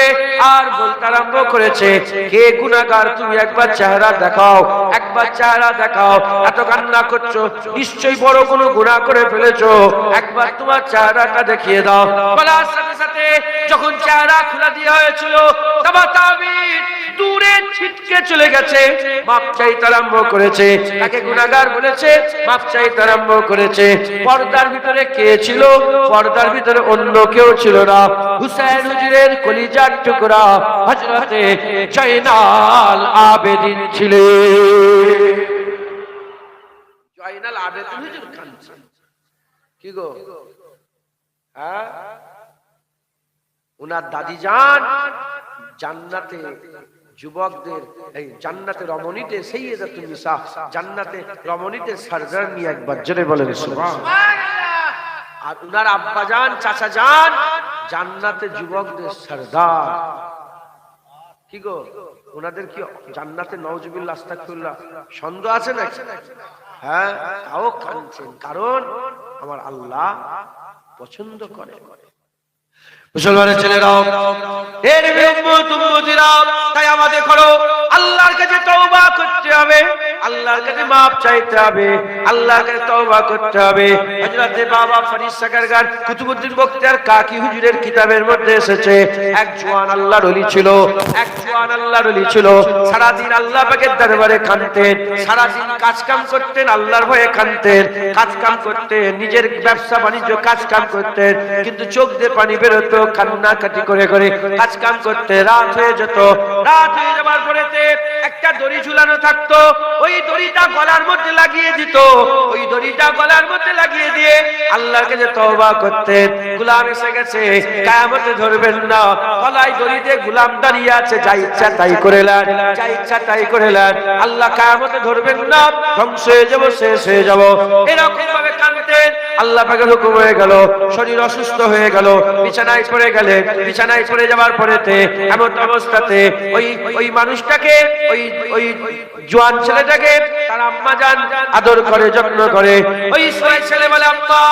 আর বলতারাম আরম্ভ করেছে, কে গুনাহগার তুমি একবার চেহারা দেখাও, একবার চেহারা দেখাও। এত কান্না করছো, নিশ্চয়ই বড় কোনো গুনাহ করে ফেলেছো, একবার তোমার চেহারাটা দেখিয়ে দাও। বলার সাথে সাথে যখন চেহারা খোলা দিয়ে হয়েছিল, তাবাতাবির দূরে ছিটকে চলে গেছে, মাপ চাইতে আরম্ভ করেছে। তাকে গুনাহগার বলেছে, মাপ চাইতে আরম্ভ করেছে। পর্দার ভিতরে কে ছিল? পর্দার ভিতরে অন্য কেউ ছিল না, হুসাইন হুজুরের কলিজার টুকরা হযরতে জয়নাল আবেদিন ছিলেন। জয়নাল আবেদিন হুজুর কাঁদছেন, কি গো? হ্যাঁ, ওনার দাদি যান জান্নাতে যুবকদের, এই জান্নাতে রমণীতে সাইয়্যিদাতুন নিসা, জান্নাতে রমণীতে সরদার নিয়ে একবার জোরে বলেন সুবহানাল্লাহ। আর উনার আব্বা জান, চাচা যান জান্নাতে যুবকদের সরদার। কি গো, ওনাদের কি জান্নাতে নাউজুবিল্লাহ আস্তাগফিরুল্লাহ সন্দেহ আছে নাকি? হ্যাঁ, তাও কাঁদছেন, কারণ আমার আল্লাহ পছন্দ করে। মুসলমানের ছেলেরাও, এর উম্মত উম্মতিরাও, তাই আমাদের করো আল্লাহর কাছে তওবা করতে হবে, আল্লাহর কাছে মাপ চাইতে হবে, আল্লাহর কাছে তওবা করতে হবে। হযরতে বাবা ফরিদ সাকারগার কুতুবউদ্দিন বখতিয়ার কাকি হুজুরের কিতাবের মধ্যে এসেছে, এক জওয়ান আল্লাহর ওলি ছিল, এক জওয়ান আল্লাহর ওলি ছিল। সারা দিন আল্লাহ পাকের দরবারে কাঁদতেন, সারা দিন কাজ কাম করতেন, আল্লাহর ভয়ে কাঁদতেন, কাজ কাম করতেন, নিজের ব্যবসা বাণিজ্য কাজ কাম করতেন, কিন্তু চোখ দিয়ে পানি বেরোতো, কান্নাকাটি করে করে কাজ কাম করতে। রাত হয়ে যেত, রাত হয়ে যাবার পরেতে একটা দড়ি ঝুলানো থাকতো, ওই দড়িটা গলার মধ্যে লাগিয়ে দিত, ওই দড়িটা গলার মধ্যে লাগিয়ে দিয়ে আল্লাহর কাছে তওবা করতেন। গোলাম এসে গেছে, কিয়ামতে ধরবেন না, গলায় দড়ি দিয়ে গোলাম দাঁড়িয়ে আছে, যা ইচ্ছা তাই করে নেন, যা ইচ্ছা তাই করে নেন, আল্লাহ কিয়ামতে ধরবেন না, ধ্বংস হয়ে যাব, শেষ হয়ে যাব। এরকম ভাবে কাঁদতেন। আল্লাহ পাকের হুকুম হয়ে গেল, শরীর অসুস্থ হয়ে গেল, বিছানায় পড়ে গেলেন। বিছানায় পড়ে যাওয়ার পরেতে এমন অবস্থাতে ওই মানুষটাকে, ওই জওয়ান ছেলেটাকে তার আম্মা জান আদর করে, যত্ন করে। ওই ছেলে বলে, আম্মা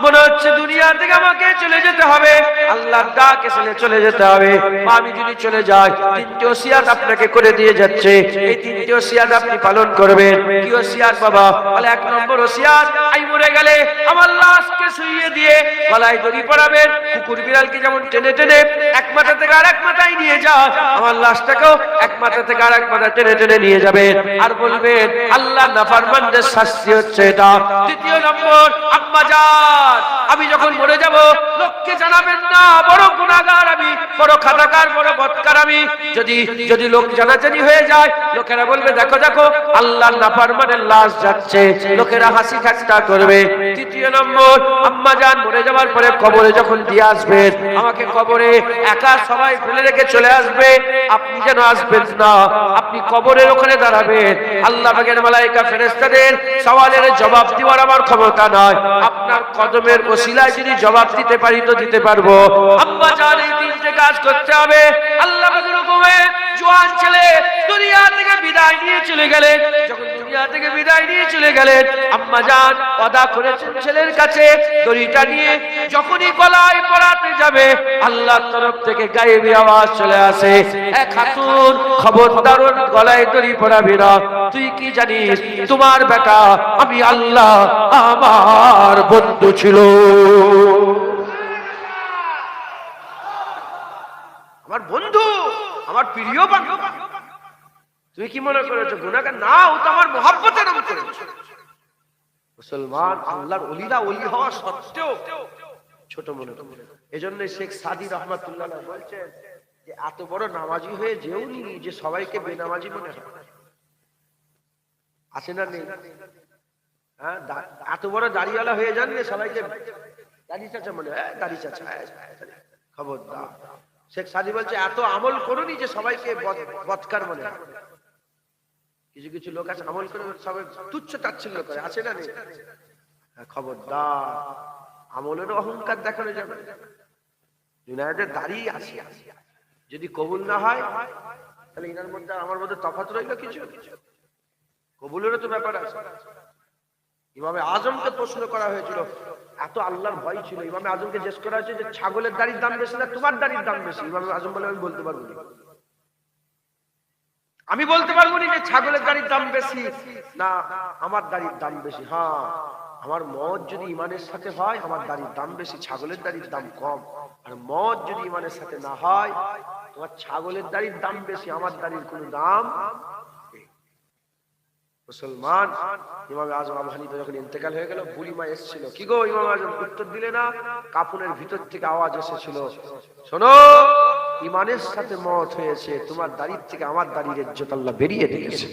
মনে হচ্ছে দুনিয়া থেকে আমাকে চলে যেতে হবে, আল্লাহর ডাক এসে চলে যেতে হবে। মা, আমি যদি চলে যাই, তিনটি ওসিয়াত আপনাকে করে দিয়ে যাচ্ছে, এই তিনটি ওসিয়াত আপনি পালন করবেন। কি ওসিয়াত বাবা? বলে, এক নম্বর ওসিয়াত, আমি মরে গেলে আমার লাশকে শুইয়ে দিয়ে গলায় দড়ি পরাবেন, কুকুর বিড়ালকে যেমন টেনে টেনে এক মাথা থেকে আরেক মাথায় নিয়ে যায়, আমার লাশটাকেও এক মাথা থেকে আরেক মাথা টেনে টেনে নিয়ে যাবেন, আর বলবেন আল্লাহ নাফরমানদের শাস্তি হচ্ছে এটা। দ্বিতীয় নম্বর, আম্মা জান, আমি যখন মরে যাব লোককে জানাবেন না বড় গুনাহগার আমি, বড় খাতাকার, বড় বদকার আমি। যদি লোক জানাজানি হয়ে যায়, লোকেরা বলবে দেখো দেখো আল্লাহর নাফরমানের লাশ যাচ্ছে, লোকেরা হাসি ঠাট্টা করবে। তৃতীয় নম্বর, আম্মা জান মরে যাওয়ার পরে কবরে যখন দিয়ে আসবেন, আমাকে কবরে একা সবাই ফেলে রেখে চলে আসবে, আপনি যেন আসবেন না, আপনি কবরের ওখানে দাঁড়াবেন। আল্লাহ পাকের মালায়েকা ফেরেশতাদের সওয়ালের জবাব দেওয়ার আমার ক্ষমতা নাই, আপনার কদমের ওসিলায় যদি জবাব দিতে পারি তো দিতে পারবো। আম্মা জান এই তিনটে কাজ করতে হবে। আল্লাহ পাকের হুকুমে জওয়ান ছেলে দুনিয়া থেকে বিদায় নিয়ে চলে গেলেন। যখন দুনিয়া থেকে বিদায় নিয়ে চলে গেলেন, আম্মা জান ওয়াদা করেছেন ছেলের কাছে দড়িটা নিয়ে যখনই গলায় পরাতে যাবে, আল্লাহর তরফ থেকে গায়েবী আওয়াজ চলে আসে, এ খাতুন খবরদার ওর গলায় দড়ি পরাবি না, তুই কি জানিস তোমার বেটা আমি আল্লাহ আমার বন্ধু ছিল, আমার বন্ধু, আমার প্রিয় বন্ধু। তুই কি মনে করেছো গুনাহগার? না, ও তো আমার মহব্বতের নাম করেছে। মুসলমান আল্লাহর ওলিরা ওলি হওয়া সত্ত্বেও ছোট মনে করে। এজন্য শেখ সাদি রহমাতুল্লাহ বলছেন যে এত বড় নামাজি হয়ে যেও নি যে সবাইকে বেনামাজি মনে হয়। আছে না নেই? হ্যাঁ, এত বড় দাড়িওয়ালা হয়ে যান যে সবাইকে দাড়ি চাচা মনে হয়, দাড়ি চাচা। খবরদার, শেখ সাদি বলছে এত আমল করুনি যে সবাইকে বদকার মনে হয়। কিছু কিছু লোক আছে আমল করে সবাই তুচ্ছ তাচ্ছিল্য করে, আছে না নেই? খবরদার, আমলের অহংকার দেখানো যাবে। জুনায়েদের দাঁড়িয়ে আছে, যদি কবুল না হয় তাহলে ইনার মধ্যে আমার মধ্যে তফাৎ রইল কিছু? কবুলেরও তো ব্যাপার আছে। ইমামে আজমকে প্রশ্ন করা হয়েছিল, এত আল্লাহর ভয় ছিল, ইমামে আজমকে জিজ্ঞেস করা হয়েছে যে ছাগলের দাড়ির দাম বেশি না তোমার দাড়ির দাম বেশি? ইমামে আজম বলে আমি বলতে পারবো না। আমি বলতে পারবো না যে ছাগলের দাড়ির দাম বেশি না আমার দাড়ির দাম বেশি। হ্যাঁ, আমার মদ যদি ইমানের সাথে হয় আমার দাড়ির দাম বেশি, ছাগলের দাড়ির দাম কম। আর মদ যদি ইমানের সাথে না হয় তোমার ছাগলের দাড়ির দাম বেশি, আমার দাড়ির কোনো দাম। মুসলমান, ইমাম আজম আবু হানিফা যখন ইন্তেকাল হয়ে গেল, বুড়িমা এসেছিল, কি গো ইমাম আজম উত্তর দিলে না? কাফনের ভিতর থেকে আওয়াজ এসেছিল, শোনো ইমানের সাথে মত হয়েছে, তোমার দাড়ির থেকে আমার দাড়ির ইজ্জত আল্লাহ বেরিয়ে দিয়েছে,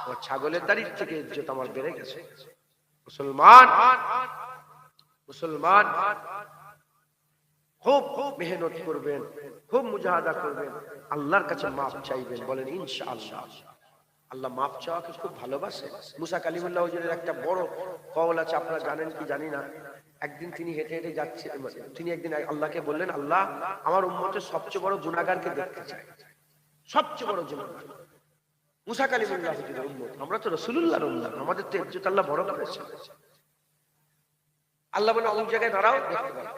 তোমার ছাগলের দাড়ির থেকে ইজ্জত আমার বেড়ে গেছে। মুসলমান, মুসলমান খুব মেহনত করবেন, খুব মুজাহাদা করবেন, আল্লাহর কাছে মাফ চাইবেন, বলেন ইনশাআল্লাহ। আল্লাহ মাফ চাওয়াকে খুব ভালোবাসে। মুসা কালিমুল্লাহ হুজুরের একটা বড় কওল আছে, আপনারা জানেন কি জানি না। একদিন তিনি হেঁটে হেঁটে যাচ্ছে, তিনি একদিন আল্লাহকে বললেন, আল্লাহ আমার উম্মতের সবচেয়ে বড় গুনাহগারকে দেখতে চাই, সবচেয়ে বড় গুনাহগার মুসা কালিমুল্লাহ হুজুরের উম্মত। আমরা তো রাসূলুল্লাহর উম্মত, আমাদের তো ইজ্জত আল্লাহ বড় করেছে। আল্লাহ বলে অমুক জায়গায় দাঁড়াও, দেখতে পাবে।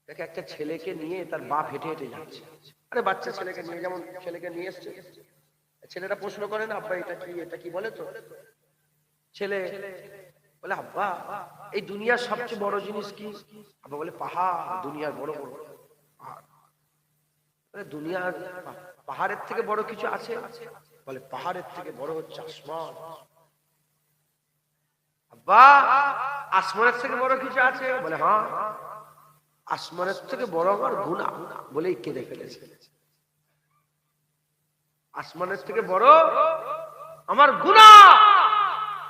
দেখে একটা ছেলেকে নিয়ে তার বাপ হেঁটে হেঁটে যাচ্ছে। আরে বাচ্চা ছেলেকে নিয়ে, যেমন ছেলেকে নিয়ে এসছে, ছেলেটা প্রশ্ন করে না, আব্বা এটা কি, এটা কি বলে তো? ছেলে বলে, আব্বা এই দুনিয়ার সবচেয়ে বড় জিনিস কি? আব্বা বলে, পাহাড়, দুনিয়ার বড় বড় পাহাড়। দুনিয়ার পাহাড়ের থেকে বড় কিছু আছে? বলে, পাহাড়ের থেকে বড় হচ্ছে আসমান। আব্বা আসমানের থেকে বড় কিছু আছে? বলে, হ্যাঁ, আসমানের থেকে বড় আমার গুনাহ। বলেই কেঁদে ফেলেছে। আসমানের থেকে বড় আমার গুনাহ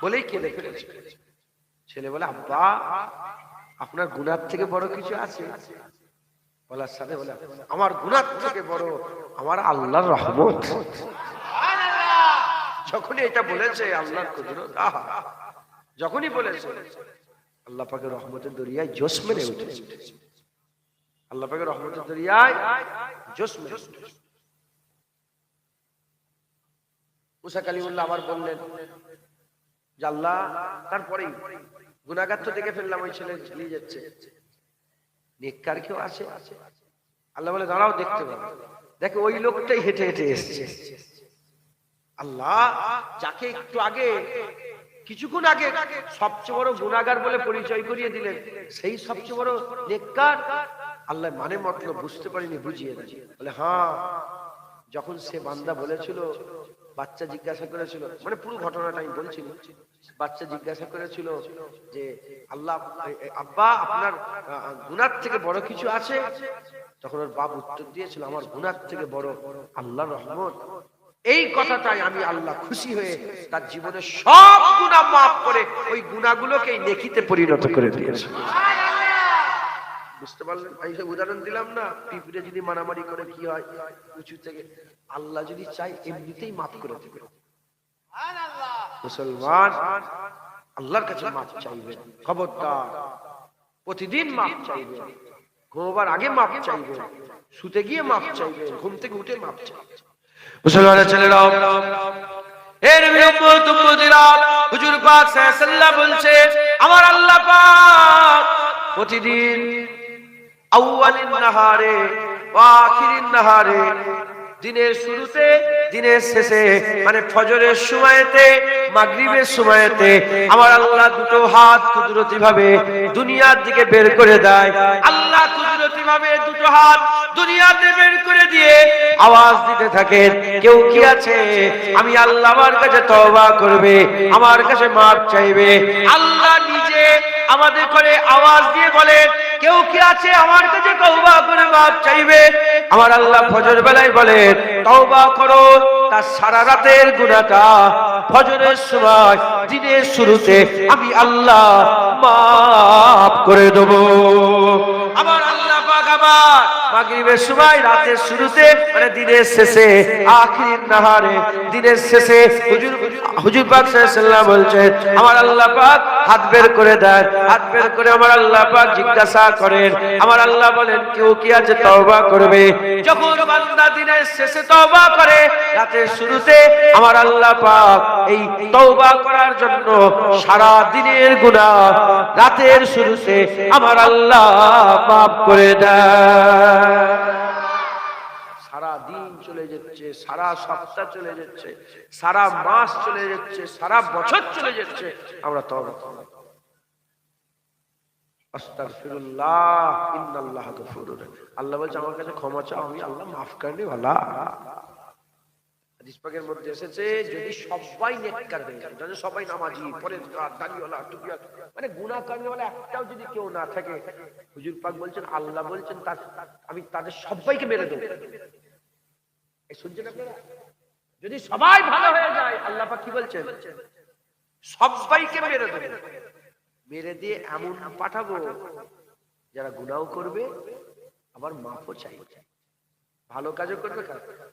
বলেই কেঁদে ফেলেছে। ছেলে বলে, আব্বা আপনার গুনার থেকে বড় কিছু আছে? বলার সাথে বলে, আমার গুনার থেকে বড় আমার আল্লাহর রহমত। যখনই এটা বলেছে আল্লাহর কুদরত, যখনই বলেছে আল্লাহ পাকের রহমতের দরিয়ায় জোশ মেরে উঠেছে। আল্লাহ পাকের রহমতের দরিয়ায় জোশ মেরে উঠেছে। মুসা কালিমুল্লাহ আবার বললেন যে আল্লাহ, তারপরেই গুনাহগার তো দেখে ফেললাম, ওই ছেলে নিয়ে যাচ্ছে, নেককার কেউ আছে? আল্লাহ বলে, দাঁড়াও, দেখতে পাবে। দেখে ওই লোকটাই হেঁটে হেঁটে এসছে। আল্লাহ যাকে একটু আগে, কিছুক্ষণ আগে সবচেয়ে বড় গুনাহগার বলে পরিচয় করিয়ে দিলেন, সেই সবচেয়ে বড় নেককার। আল্লাহ মানে মতলব বুঝতে পারিনি, বুঝিয়ে দেন। বলে, হ্যাঁ, যখন সে বান্দা বলেছিল, বাচ্চা জিজ্ঞাসা করেছিল, মানে পুরো ঘটনাটা আমি বলছি, বাচ্চা জিজ্ঞাসা করেছিল যে আল্লাহ, আব্বা আপনার গুনার থেকে বড় কিছু আছে? তখন ওর বাপ উত্তর দিয়েছিল, আমার গুনার থেকে বড় আল্লাহর রহমত। এই কথাটাই আমি আল্লাহ খুশি হয়ে তার জীবনের সব গুনাহ মাফ করে ওই গুনাহগুলোকে নেকিতে পরিণত করে দিয়েছে। বুঝতে পারলেন? এই যে উদাহরণ দিলাম না, পিঁপড়ে যদি মারামারি করে কি হয় উঁচু থেকে, আল্লাহ যদি চাই এমনিতেই মাফ করে দেবে। মুসলমান আল্লাহর কাছে মাফ চাইবেন, খবরদার প্রতিদিন মাফ চাইবেন, ঘুমাবার আগে মাফ চাইবেন, শুতে গিয়ে মাফ চাইবেন, ঘুম থেকে উঠে মাফ চাইবেন। মুসলমানের ছেলেরাও, এর উম্মত উম্মতিরা, হুজুর পাক সাল্লাল্লাহু বলছে, আমার আল্লাহ পাক প্রতিদিন আউয়ালিন নাহারে ওয়া আখিরিন নাহারে, দিনের শুরুতে দিনের শেষে, মানে ফজরের সময়তে মাগরিবের সময়তে আমার আল্লাহ দুটো হাত কুদরতি ভাবে দুনিয়ার দিকে বের করে দেয়। আল্লাহ কুদরতি ভাবে দুটো হাত দুনিয়াতে বের করে দিয়ে আওয়াজ দিতে থাকেন, কেউ কি আছে আমি আল্লাহ আমার কাছে তওবা করবে, আমার কাছে মাফ চাইবে? আল্লাহ নিজে আমাদের করে আওয়াজ দিয়ে বলেন, কেউ কি আছে আমার কাছে তওবা করে মাফ চাইবে? আমার আল্লাহ ফজর বেলায় বলেন, তওবা করো, তার সারা রাতের গুনাহটা ফজরের সময় দিনের শুরুতে আমি আল্লাহ মাফ করে দেব। আমার আল্লাহ পাক আবার মাগরিবের সময় রাতের শুরুতে, মানে দিনের শেষে, আখির নাহারে দিনের শেষে হুজুর পাক সাল্লাল্লাহু বলছেন, আমার আল্লাহ পাক হাত বের করে দেন, হাত বের করে আমার আল্লাহ পাক জিজ্ঞাসা করেন, আমার আল্লাহ বলেন, কেউ কি আছে তওবা করবে? যখন বান্দা দিনের শেষে তওবা করে, রাতের শুরুতে আমার আল্লাহ পাক এই তওবা করার জন্য সারা দিনের গুনাহ রাতের শুরুতে আমার আল্লাহ মাফ করে দেন। সারা দিন চলে যাচ্ছে, সারা সপ্তাহ চলে যাচ্ছে, সারা মাস চলে যাচ্ছে, সারা বছর চলে যাচ্ছে, আমরা তওবা করি। আস্তাগফিরুল্লাহ ইন্নাল্লাহ গফুরুর রহিম। আল্লাহ বলছে আমার কাছে ক্ষমা চাও, আমি আল্লাহ মাফ করনে ওয়ালা। হাদিস পাকের মধ্যে এসেছে যদি সবাই নেককার হয়ে যায়, যদি সবাই নামাজি, পরেজগার, দাড়িওয়ালা, টুপিওয়ালা, মানে গুনাহ করনেওয়ালা একটাও যদি কেউ না থাকে, হুজুর পাক বলছেন, আল্লাহ বলছেন আমি তাদের সবাইকে মেরে দেব। এই শুনছেন আপনারা? যদি সবাই ভালো হয়ে যায়, আল্লাহ পাক কি বলছেন? সবাইকে মেরে দেব। মেরে দিয়ে এমন পাঠাবো যারা গুনাহ করবে আবার মাফও চাইবে, ভালো কাজও করবে।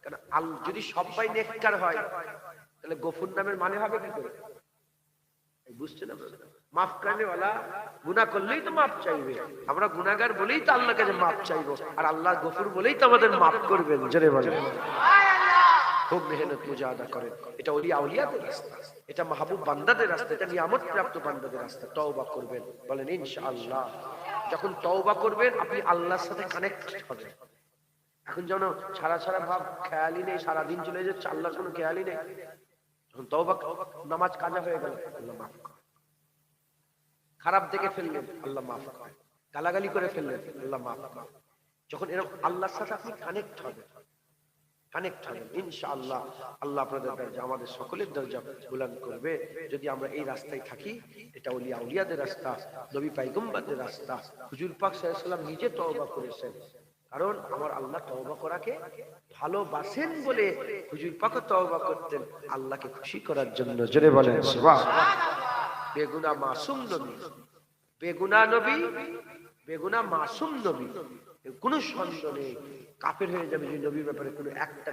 কারণ যদি সবাই নেককার হয় তাহলে গফুর নামের মানে হবে কি করে? বুঝছেন আপনারা? মাফ করনে ওয়ালা, গুনাহ করলেই তো মাফ চাইবে। আমরা গুনাহগার বলেই তো আল্লাহর কাছে মাফ চাইবো, আর আল্লাহ গফুর বলেই তো আমাদের মাফ করবেন। জোরে বলেন খুব মেহনত মুজাহাদা করেন। এটা ওলি আউলিয়াদের রাস্তা, এটা মাহবুব বান্দাদের রাস্তা, এটা নিয়ামত প্রাপ্ত বান্দাদের রাস্তা। তওবা করবেন, বলেন ইনশাআল্লাহ। যখন তওবা করবেন আপনি আল্লাহর সাথে কানেক্ট হবেন। এখন যেন ছাড়া ছাড়া ভাব, খেয়ালই নেই, সারাদিন চলে যাচ্ছে, আল্লাহর কোনো খেয়ালই নেই। যখন তওবা, নামাজ কাজা হয়ে গেল, আল্লাহ মাফ করে। খারাপ দেখে ফেললেন, আল্লাহ মাফ করে। গালাগালি করে ফেললেন, আল্লাহ মাফ করে। যখন এরকম আল্লাহর সাথে আপনি কানেক্ট হবেন, ইনশাআল্লাহ আল্লাহ আপনাদের দরজা, আমাদের সকলের দরজা বুলন্দ করবে। যদি আমরা এই রাস্তায় থাকি, এটা ওলি আউলিয়াদের রাস্তা, নবী পয়গম্বরদের রাস্তা। হুজুর পাক সাল্লাল্লাহু আলাইহি ওয়াসাল্লাম নিজে তওবা করেছেন, কারণ আমার আল্লাহ তওবা করাকে ভালোবাসেন বলে হুজুর পাক তওবা করতেন আল্লাহকে খুশি করার জন্য। জোরে বলেন সুবহানাল্লাহ। বেগুনা মাসুম নবী, বেগুনা নবী, বেগুনা মাসুম নবী, কোনো সন্দেহ নেই কাফের হয়ে যাবে যদি নবীর ব্যাপারে কোনো একটা,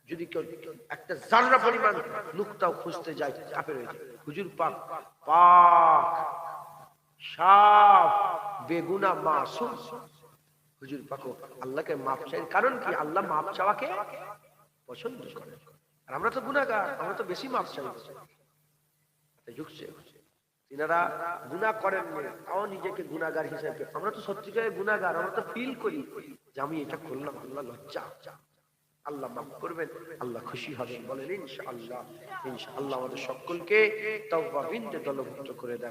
যদি কেউ একটা জাররা পরিমাণ নুকতাও খুঁজতে যায়, কাফের হয়ে যাবে। হুজুর পাক পাক, সাফ, বেগুনা মাসুম। হুজুর পাক আল্লাহকে মাফ চাই, কারণ কি আল্লাহ মাফ চাওয়াকে পছন্দ করে। আর আমরা তো গুনাহগার, আমরা তো বেশি মাফ চাই। ঝুঁকছে তিনারা গুনাহ করেন না, তাও নিজেকে গুনাহগার হিসেবে, আমরা তো সত্যিকারের গুনাহগার, আমরা তো ফিল করি যে আমি এটা করলাম, আল্লাহ লজ্জা। আল্লাহ মাফ করবেন, আল্লাহ খুশি হবেন। বলেন ইনশাআল্লাহ। ইনশাআল্লাহ আমাদের সকলকে তাওবা বিনতে দলভুক্ত করে দেন।